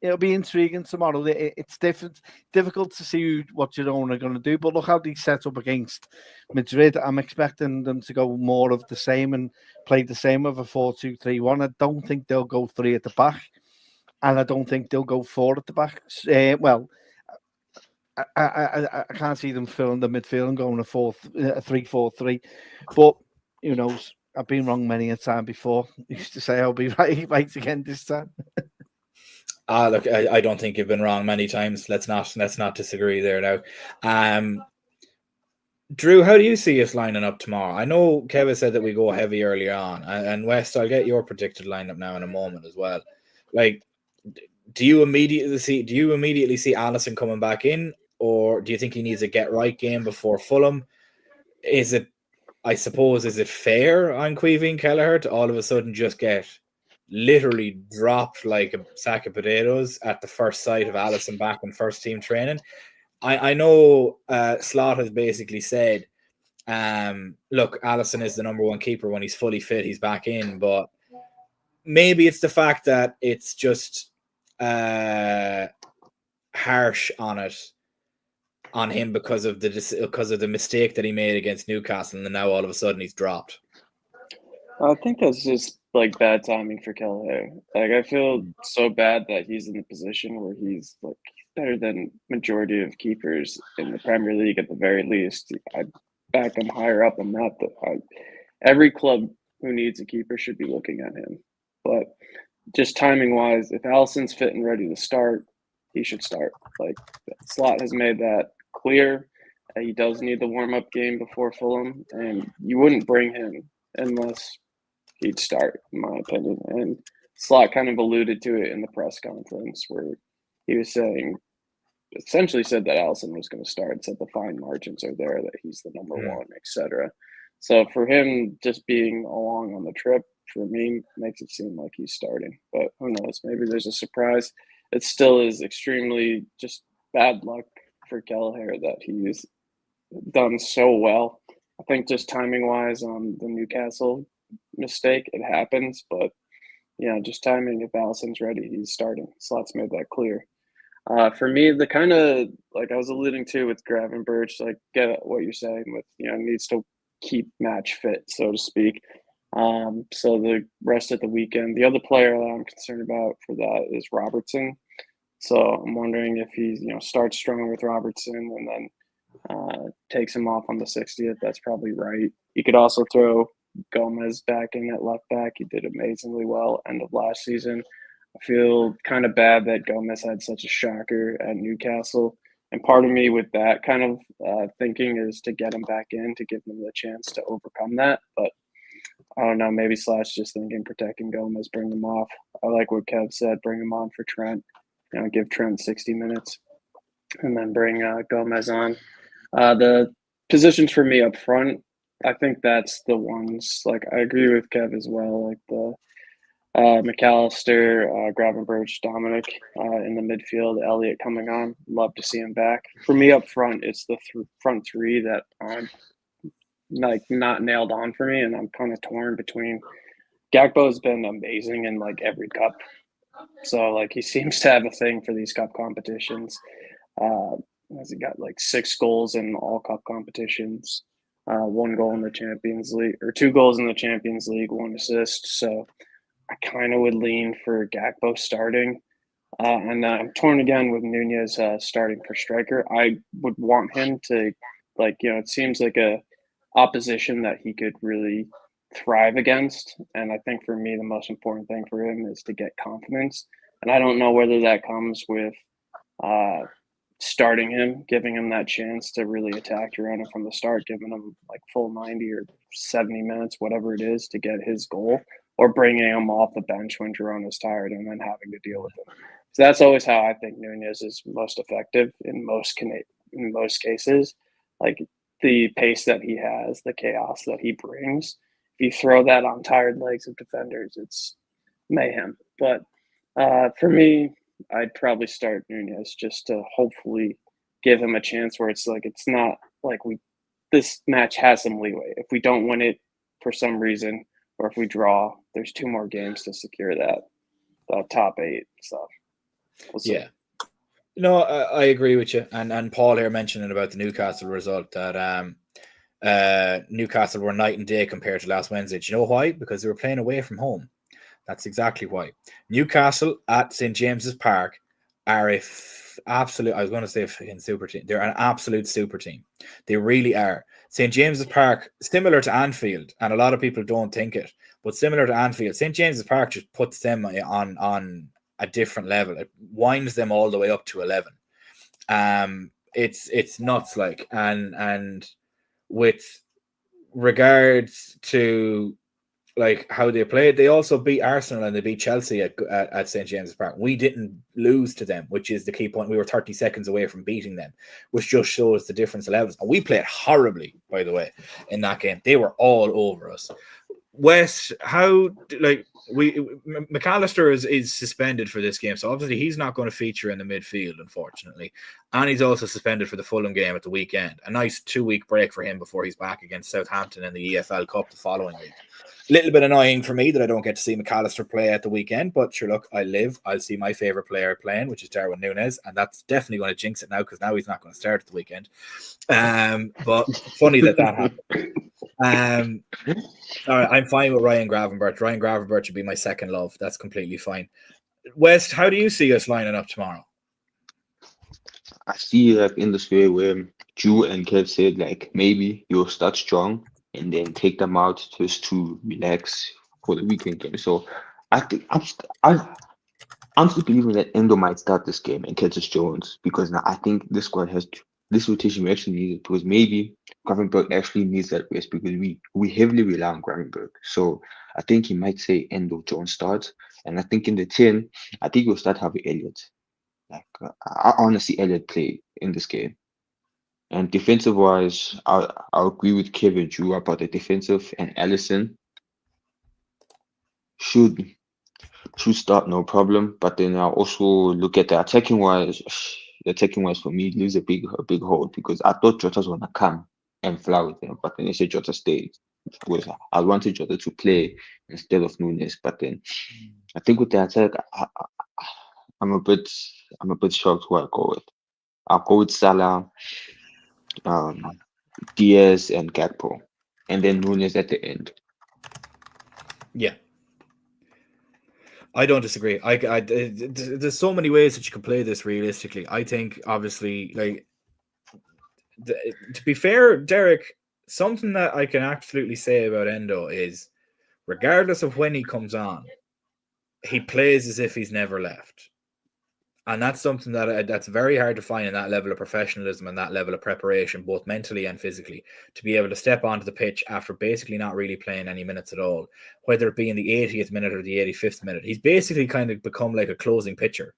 it'll be intriguing tomorrow. It's difficult to see what Girona are going to do, but look how they set up against Madrid. I'm expecting them to go more of the same and play the same with a 4-2-3-1. I don't think they'll go 3 at the back, and I don't think they'll go 4 at the back. I can't see them filling the midfield and going a 3-4-3, but who knows? I've been wrong many a time before. I used to say I'll be right again this time. Look, I don't think you've been wrong many times. Let's not disagree there now. Drew, how do you see us lining up tomorrow? I know Kevin said that we go heavy earlier on, and West, I'll get your predicted lineup now in a moment as well. Like, do you immediately see Alisson coming back in, or do you think he needs a get right game before Fulham? Is it fair on Queevy and Kelleher to all of a sudden just get literally dropped like a sack of potatoes at the first sight of Alisson back in first team training? I know Slot has basically said, look, Alisson is the number 1 keeper when he's fully fit, he's back in, but maybe it's the fact that it's just harsh on him because of the mistake that he made against Newcastle, and then now all of a sudden he's dropped. I think that's just like bad timing for Kelleher. Like, I feel so bad that he's in the position where he's like better than majority of keepers in the Premier League at the very least. I back him higher up on that. Every club who needs a keeper should be looking at him. But just timing wise, if Alisson's fit and ready to start, he should start. Like, Slot has made that clear. He does need the warm up game before Fulham, and you wouldn't bring him unless he'd start, in my opinion. And Slot kind of alluded to it in the press conference where he was essentially said that Alisson was going to start, said the fine margins are there, that he's the number 1, etc. So for him just being along on the trip, for me, makes it seem like he's starting. But who knows? Maybe there's a surprise. It still is extremely just bad luck for Kelleher that he's done so well. I think just timing-wise on the Newcastle mistake, it happens. But, just timing, if Alisson's ready, he's starting. Slot's made that clear. For me, the kind of, like I was alluding to with Gravenberch, like, get what you're saying with, needs to keep match fit, so to speak. So the rest of the weekend, the other player that I'm concerned about for that is Robertson. So I'm wondering if he, starts strong with Robertson and then takes him off on the 60th. That's probably right. You could also throw Gomez back in at left back. He did amazingly well end of last season. I feel kind of bad that Gomez had such a shocker at Newcastle. And part of me with that kind of thinking is to get him back in to give him the chance to overcome that. But I don't know, maybe Slash just thinking protecting Gomez, bring him off. I like what Kev said, bring him on for Trent. Give Trent 60 minutes and then bring Gomez on. The positions for me up front, I think that's the ones, like I agree with Kev as well, like the McAllister, Gravenberch, Dominic in the midfield, Elliott coming on. Love to see him back. For me up front, it's the front 3 that I'm not nailed on for me, and I'm kind of torn between. Gakpo's been amazing in like every cup, so like he seems to have a thing for these cup competitions. Has he got like 6 goals in all cup competitions, 1 goal in the Champions League, or 2 goals in the Champions League, 1 assist. So I kind of would lean for Gakpo starting. And I'm torn again with Nunez starting for striker. I would want him to, like, it seems like a opposition that he could really thrive against. And I think for me, the most important thing for him is to get confidence. And I don't know whether that comes with starting him, giving him that chance to really attack Girona from the start, giving him like full 90 or 70 minutes, whatever it is, to get his goal, or bringing him off the bench when Girona's tired and then having to deal with him. So that's always how I think Nunez is most effective in most cases. Like the pace that he has, the chaos that he brings. If you throw that on tired legs of defenders, it's mayhem. But for me, I'd probably start Nunez just to hopefully give him a chance where it's like it's not like this match has some leeway. If we don't win it for some reason, or if we draw, there's 2 more games to secure that top 8. So we'll see. Yeah. No, I agree with you. And Paul here mentioning about the Newcastle result that Newcastle were night and day compared to last Wednesday. Do you know why? Because they were playing away from home. That's exactly why. Newcastle at St. James's Park are I was going to say a fucking super team. They're an absolute super team. They really are. St. James's Park, similar to Anfield, and a lot of people don't think it, but similar to Anfield, St. James's Park just puts them on a different level. It winds them all the way up to 11. It's nuts, like, and with regards to like how they played, they also beat Arsenal and they beat Chelsea at St. James's Park. We didn't lose to them, which is the key point. We were 30 seconds away from beating them, which just shows the difference of levels. And we played horribly, by the way, in that game. They were all over us. Wes, McAllister is suspended for this game, so obviously he's not going to feature in the midfield, unfortunately, and he's also suspended for the Fulham game at the weekend. A nice 2-week break for him before he's back against Southampton in the EFL Cup the following week. Little bit annoying for me that I don't get to see McAllister play at the weekend, but sure, look, I'll see my favourite player playing, which is Darwin Nunez, and that's definitely going to jinx it now because now he's not going to start at the weekend. But funny that happened. All right, I'm fine with Ryan Gravenberch. Ryan Gravenberch would be my second love. That's completely fine. West, how do you see us lining up tomorrow? I see like in this way where Drew and Kev said like maybe you'll start strong and then take them out just to relax for the weekend game. So I think I'm still believing that Endo might start this game and Curtis Jones, because now I think this squad has this rotation we actually need it, because maybe Gravenberch actually needs that rest because we heavily rely on Gravenberch. So I think he might say Endo Jones starts, and I think in the 10, I think we'll start having Elliott. Like I honestly Elliott play in this game. And defensive wise, I'll agree with Kevin Drew about the defensive, and Allison should start no problem. But then I'll also look at the attacking wise. The attacking wise for me leaves a big hole, because I thought Jota's gonna come and fly with them, but then they said Jota stayed. Because I wanted Jota to play instead of Nunez. But then I think with the attack, I'm a bit shocked who I go with. I'll go with Salah, Diaz, and Gakpo, and then Nunez at the end. Yeah, I don't disagree. There's so many ways that you can play this realistically. I think, obviously, like to be fair, Derek, something that I can absolutely say about Endo is, regardless of when he comes on, he plays as if he's never left. And that's something that's very hard to find in that level of professionalism and that level of preparation, both mentally and physically, to be able to step onto the pitch after basically not really playing any minutes at all, whether it be in the 80th minute or the 85th minute. He's basically kind of become like a closing pitcher,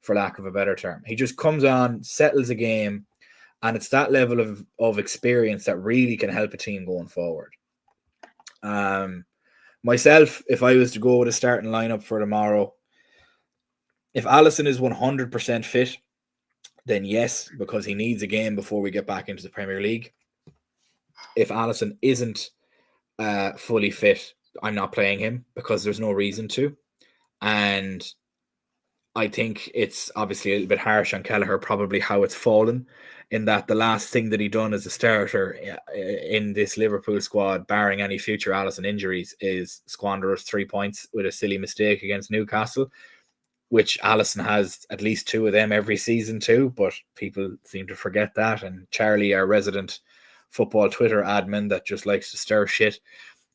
for lack of a better term. He just comes on, settles a game, and it's that level of experience that really can help a team going forward. Myself, if I was to go with a starting lineup for tomorrow, if Alisson is 100% fit, then yes, because he needs a game before we get back into the Premier League. If Alisson isn't fully fit, I'm not playing him because there's no reason to. And I think it's obviously a little bit harsh on Kelleher, probably how it's fallen, in that the last thing that he done as a starter in this Liverpool squad, barring any future Alisson injuries, is squander us 3 points with a silly mistake against Newcastle, which Alisson has at least 2 of them every season too, but people seem to forget that. And Charlie, our resident football Twitter admin that just likes to stir shit,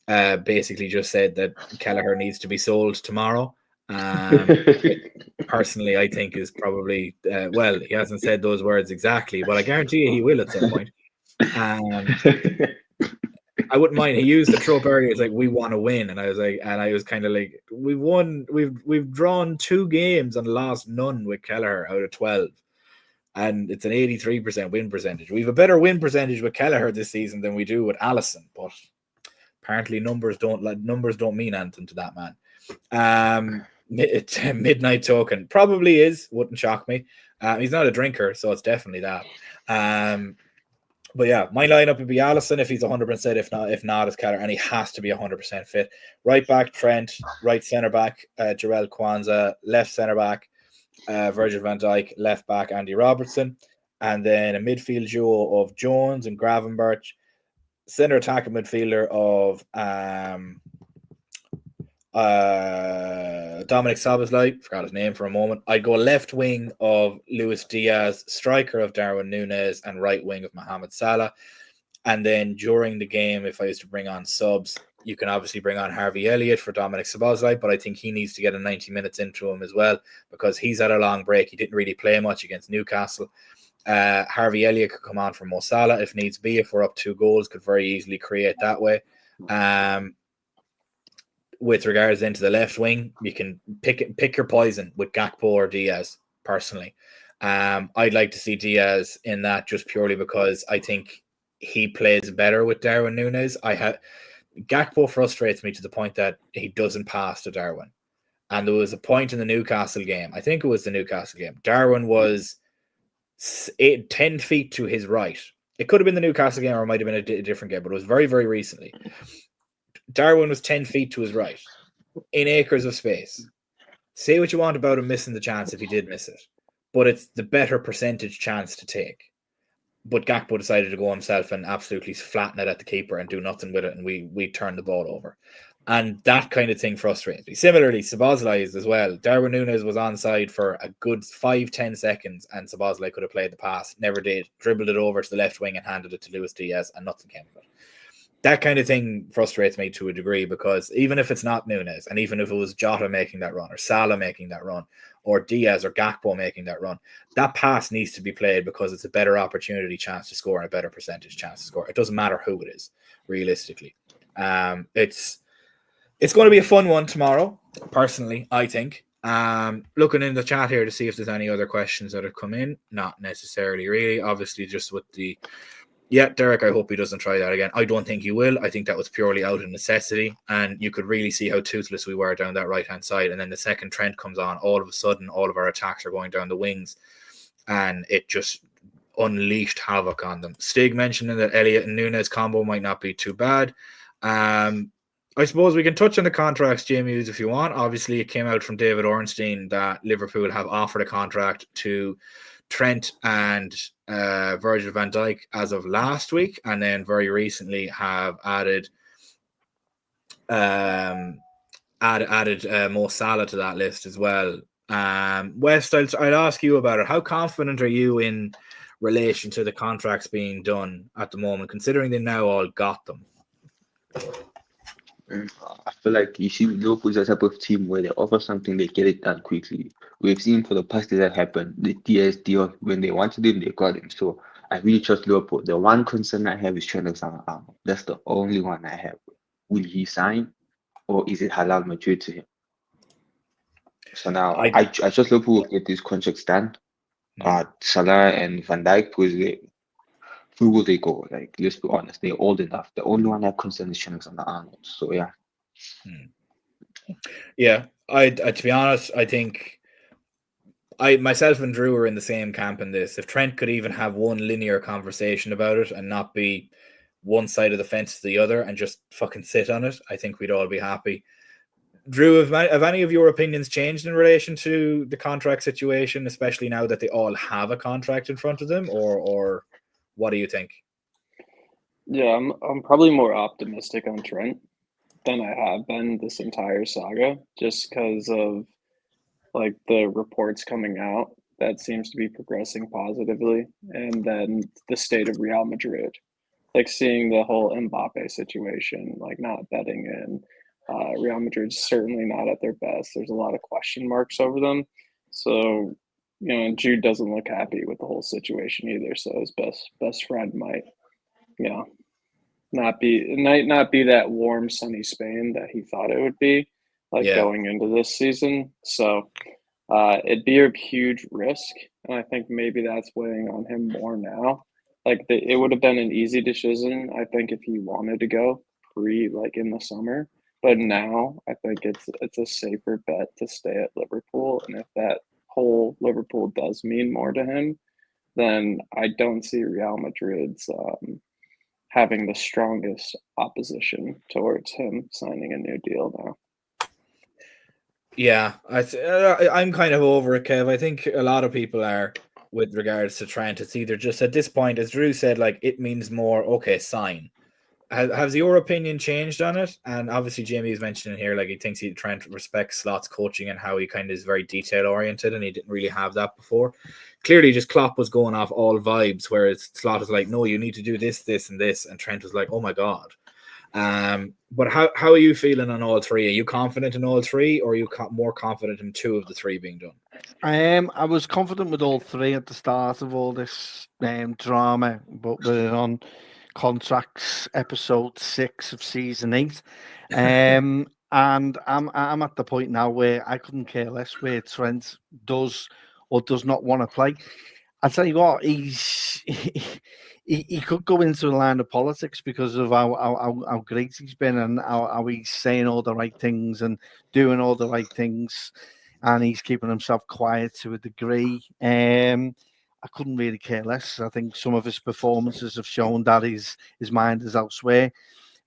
basically just said that Kelleher needs to be sold tomorrow. Personally, I think is probably well, he hasn't said those words exactly, but I guarantee you he will at some point. I wouldn't mind. He used the trope earlier. It's like, we want to win, and I was kind of like, we've won. We've drawn 2 games and lost none with Kelleher out of 12, and it's an 83% win percentage. We have a better win percentage with Kelleher this season than we do with Allison, but apparently numbers don't mean anything to that man. Midnight Token probably is. Wouldn't shock me. He's not a drinker, so it's definitely that. But yeah, my lineup would be Allison if he's 100%. If not, it's Keller, and he has to be 100% fit. Right back Trent, right centre back Jarell Kwanzaa, left centre back Virgil van Dijk, left back Andy Robertson, and then a midfield duo of Jones and Gravenberch, centre attacking midfielder of Dominic Szoboszlai, forgot his name for a moment. I'd go left wing of Luis Diaz, striker of Darwin Nunez, and right wing of Mohamed Salah. And then during the game, if I used to bring on subs, you can obviously bring on Harvey Elliott for Dominic Szoboszlai, but I think he needs to get a 90 minutes into him as well, because he's had a long break. He didn't really play much against Newcastle. Harvey Elliott could come on for Mo Salah if needs be. If we're up 2 goals, could very easily create that way. With regards into the left wing, you can pick your poison with Gakpo or Diaz, personally. I'd like to see Diaz in that just purely because I think he plays better with Darwin Nunez. Gakpo frustrates me to the point that he doesn't pass to Darwin. And there was a point in the Newcastle game, I think it was the Newcastle game, Darwin was 10 feet to his right. It could have been the Newcastle game or it might have been a different game, but it was very, very recently. Darwin was 10 feet to his right in acres of space. Say what you want about him missing the chance if he did miss it, but it's the better percentage chance to take. But Gakpo decided to go himself and absolutely flatten it at the keeper and do nothing with it, and we turned the ball over. And that kind of thing frustrates me. Similarly, Szoboszlai is as well. Darwin Nunez was onside for a good 5-10 seconds, and Szoboszlai could have played the pass. Never did. Dribbled it over to the left wing and handed it to Luis Diaz, and nothing came of it. That kind of thing frustrates me to a degree, because even if it's not Nunez, and even if it was Jota making that run, or Salah making that run, or Diaz or Gakpo making that run, that pass needs to be played because it's a better opportunity chance to score and a better percentage chance to score. It doesn't matter who it is, realistically. It's going to be a fun one tomorrow, personally, I think. Looking in the chat here to see if there's any other questions that have come in. Not necessarily, really. Obviously, just with the... Yeah, Derek, I hope he doesn't try that again. I don't think he will. I think that was purely out of necessity. And you could really see how toothless we were down that right-hand side. And then the second Trent comes on, all of a sudden, all of our attacks are going down the wings. And it just unleashed havoc on them. Stig mentioning that Elliott and Nunez combo might not be too bad. I suppose we can touch on the contracts, Jamie, if you want. Obviously, it came out from David Ornstein that Liverpool have offered a contract to Trent and Virgil van Dijk as of last week, and then very recently have added Mo Salah to that list as well. West, I'd ask you about it. How confident are you in relation to the contracts being done at the moment, considering they now all got them? I feel like you see Liverpool's a type of team where they offer something, they get it done quickly. We've seen for the past days that happened. The DS deal, when they wanted him, they got him. So I really trust Liverpool. The one concern I have is Trent Alexander-Arnold. That's the only one I have. Will he sign, or is it halal mature to him? So now I trust Liverpool will get these contracts done. Salah and Van Dijk, because who will they go? Like, let's be honest, they're old enough. The only one I have concern is Trent Alexander-Arnold. So yeah. Yeah, I to be honest, I think myself and Drew are in the same camp in this. If Trent could even have one linear conversation about it and not be one side of the fence to the other and just fucking sit on it, I think we'd all be happy. Drew, have any of your opinions changed in relation to the contract situation, especially now that they all have a contract in front of them, or what do you think? Yeah, I'm probably more optimistic on Trent than I have been this entire saga, just because of like the reports coming out that seems to be progressing positively, and then the state of Real Madrid, like seeing the whole Mbappe situation, like not betting in Real Madrid's certainly not at their best. There's a lot of question marks over them. So, and Jude doesn't look happy with the whole situation either. So his best friend might, not be that warm, sunny Spain that he thought it would be, going into this season. So it'd be a huge risk, and I think maybe that's weighing on him more now. It would have been an easy decision, I think, if he wanted to go in the summer. But now I think it's a safer bet to stay at Liverpool, and if that whole Liverpool does mean more to him, then I don't see Real Madrid's having the strongest opposition towards him signing a new deal now. Yeah, I'm kind of over it, Kev. I think a lot of people are with regards to Trent. It's either just at this point, as Drew said, it means more, okay, sign. Has your opinion changed on it? And obviously Jamie is mentioning here, he thinks Trent respects Slott's coaching and how he kind of is very detail oriented, and he didn't really have that before. Clearly just Klopp was going off all vibes, whereas Slott was like, no, you need to do this, this, and this. And Trent was like, oh my God. But how are you feeling on all three? Are you confident in all three, or are you more confident in two of the three being done? I was confident with all three at the start of all this drama, but we're on contracts episode 6 of season 8, and I'm at the point now where I couldn't care less where Trent does or does not want to play. I tell you what, he could go into a line of politics because of how great he's been and how he's saying all the right things and doing all the right things, and he's keeping himself quiet to a degree. I couldn't really care less. I think some of his performances have shown that his mind is elsewhere.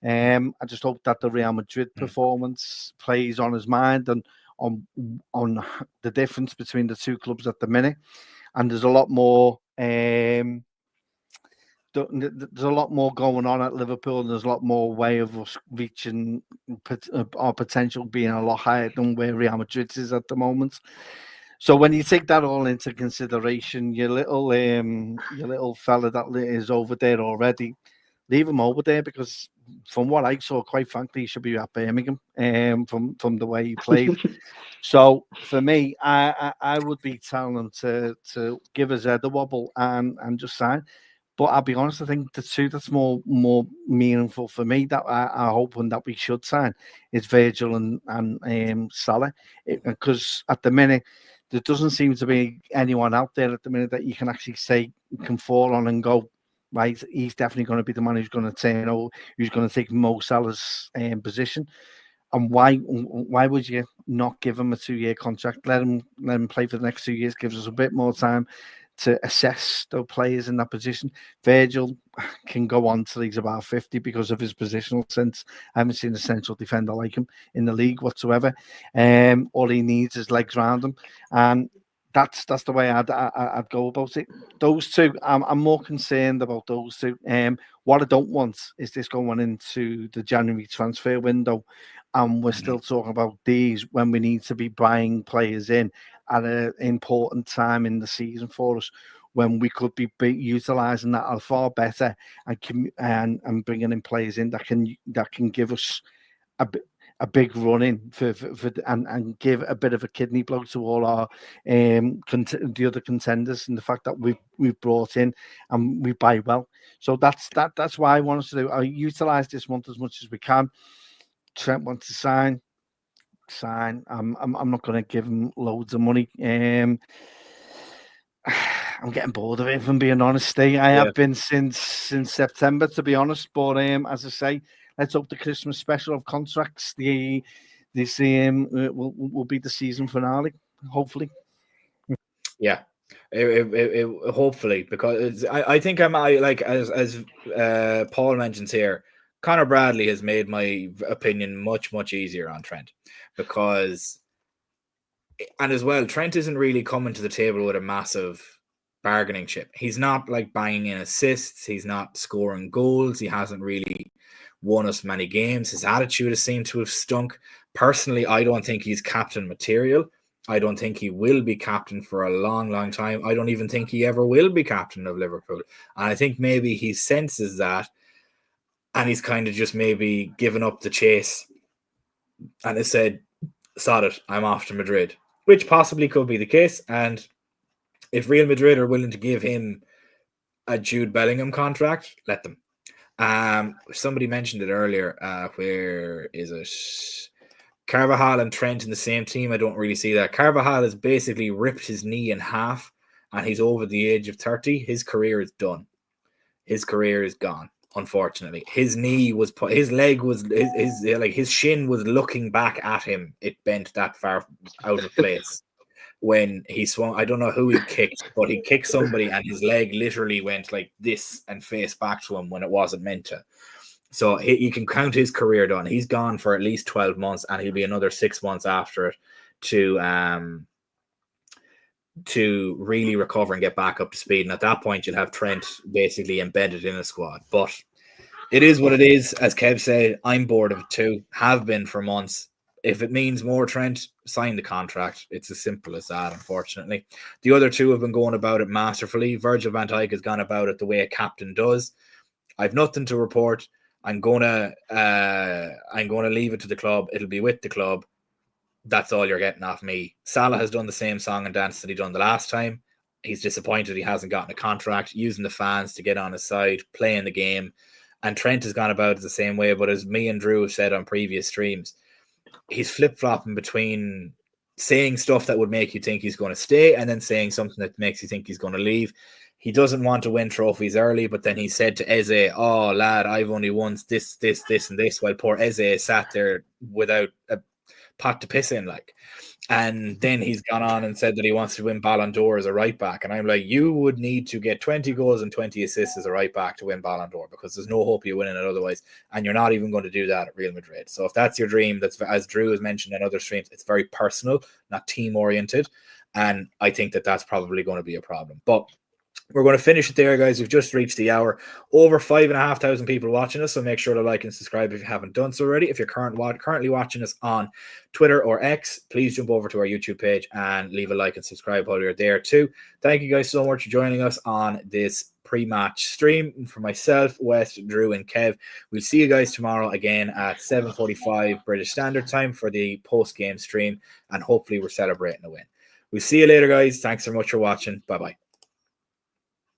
I just hope that the Real Madrid performance plays on his mind and on the difference between the two clubs at the minute. And there's a lot more. There's a lot more going on at Liverpool, and there's a lot more way of us reaching our potential being a lot higher than where Real Madrid is at the moment. So when you take that all into consideration, your little fella that is over there already, leave him over there, because from what I saw, quite frankly, he should be at Birmingham. From the way he played. So for me, I would be telling him to give his head a wobble and just sign. But I'll be honest, I think the two that's more meaningful for me that I hoping that we should sign is Virgil and Salah, because at the minute there doesn't seem to be anyone out there at the minute that you can actually say can fall on and go, right, he's definitely going to be the man who's going to turn over, who's going to take Mo Salah's position. And why would you not give him a 2-year contract? Let him play for the next 2 years. Gives us a bit more time to assess the players in that position. Virgil can go on till he's about 50 because of his positional sense. I haven't seen a central defender like him in the league whatsoever. All he needs is legs around him, and that's the way I'd go about it. Those two, I'm more concerned about those two. What I don't want is this going into the January transfer window, and we're still talking about these when we need to be buying players in at an important time in the season for us, when we could be utilising that far better and bringing in players in that can give us a big run in for and give a bit of a kidney blow to all our the other contenders, and the fact that we've brought in and we buy well. So that's why I want us to do. I utilise this month as much as we can. Trent wants to sign. I'm not going to give him loads of money. I'm getting bored of it, if I'm being honest. I have been since September, to be honest. But as I say, let's hope the Christmas special of contracts will be the season finale, hopefully. Yeah, it hopefully, because I think as Paul mentions here, Conor Bradley has made my opinion much easier on Trent, because, and as well, Trent isn't really coming to the table with a massive bargaining chip. He's not banging in assists. He's not scoring goals. He hasn't really won us many games. His attitude has seemed to have stunk. Personally, I don't think he's captain material. I don't think he will be captain for a long time. I don't even think he ever will be captain of Liverpool. And I think maybe he senses that, and he's kind of just maybe given up the chase and has said, sod it, I'm off to Madrid, which possibly could be the case. And if Real Madrid are willing to give him a Jude Bellingham contract, let them. Somebody mentioned it earlier. Where is it? Carvajal and Trent in the same team. I don't really see that. Carvajal has basically ripped his knee in half, and he's over the age of 30. His career is done. His career is gone. Unfortunately, his knee was put. His leg was his shin was looking back at him. It bent that far out of place when he swung. I don't know who he kicked, but he kicked somebody, and his leg literally went like this and faced back to him when it wasn't meant to. So you can count his career done. He's gone for at least 12 months, and he'll be another 6 months after it to really recover and get back up to speed. And at that point, you'll have Trent basically embedded in a squad. But it is what it is. As Kev said, I'm bored of it too. Have been for months. If it means more Trent, sign the contract. It's as simple as that, unfortunately. The other two have been going about it masterfully. Virgil van Dijk has gone about it the way a captain does. I've nothing to report. I'm gonna leave it to the club. It'll be with the club. That's all you're getting off me. Salah has done the same song and dance that he done the last time. He's disappointed he hasn't gotten a contract, using the fans to get on his side, playing the game. And Trent has gone about it the same way. But as me and Drew have said on previous streams, he's flip-flopping between saying stuff that would make you think he's going to stay and then saying something that makes you think he's going to leave. He doesn't want to win trophies early, but then he said to Eze, oh, lad, I've only won this, and this, while poor Eze sat there without a pot to piss in, like. And then he's gone on and said that he wants to win Ballon d'Or as a right back. And I'm like, you would need to get 20 goals and 20 assists as a right back to win Ballon d'Or, because there's no hope you're winning it otherwise. And you're not even going to do that at Real Madrid. So if that's your dream, that's, as Drew has mentioned in other streams, it's very personal, not team oriented. And I think that that's probably going to be a problem. But we're going to finish it there, guys. We've just reached the hour. Over 5,500 people watching us, so make sure to like and subscribe if you haven't done so already. If you're currently watching us on Twitter or X, please jump over to our YouTube page and leave a like and subscribe while you're there too. Thank you guys so much for joining us on this pre-match stream. For myself, West, Drew, and Kev, we'll see you guys tomorrow again at 7:45 British Standard Time for the post-game stream, and hopefully we're celebrating a win. We'll see you later, guys. Thanks so much for watching. Bye-bye.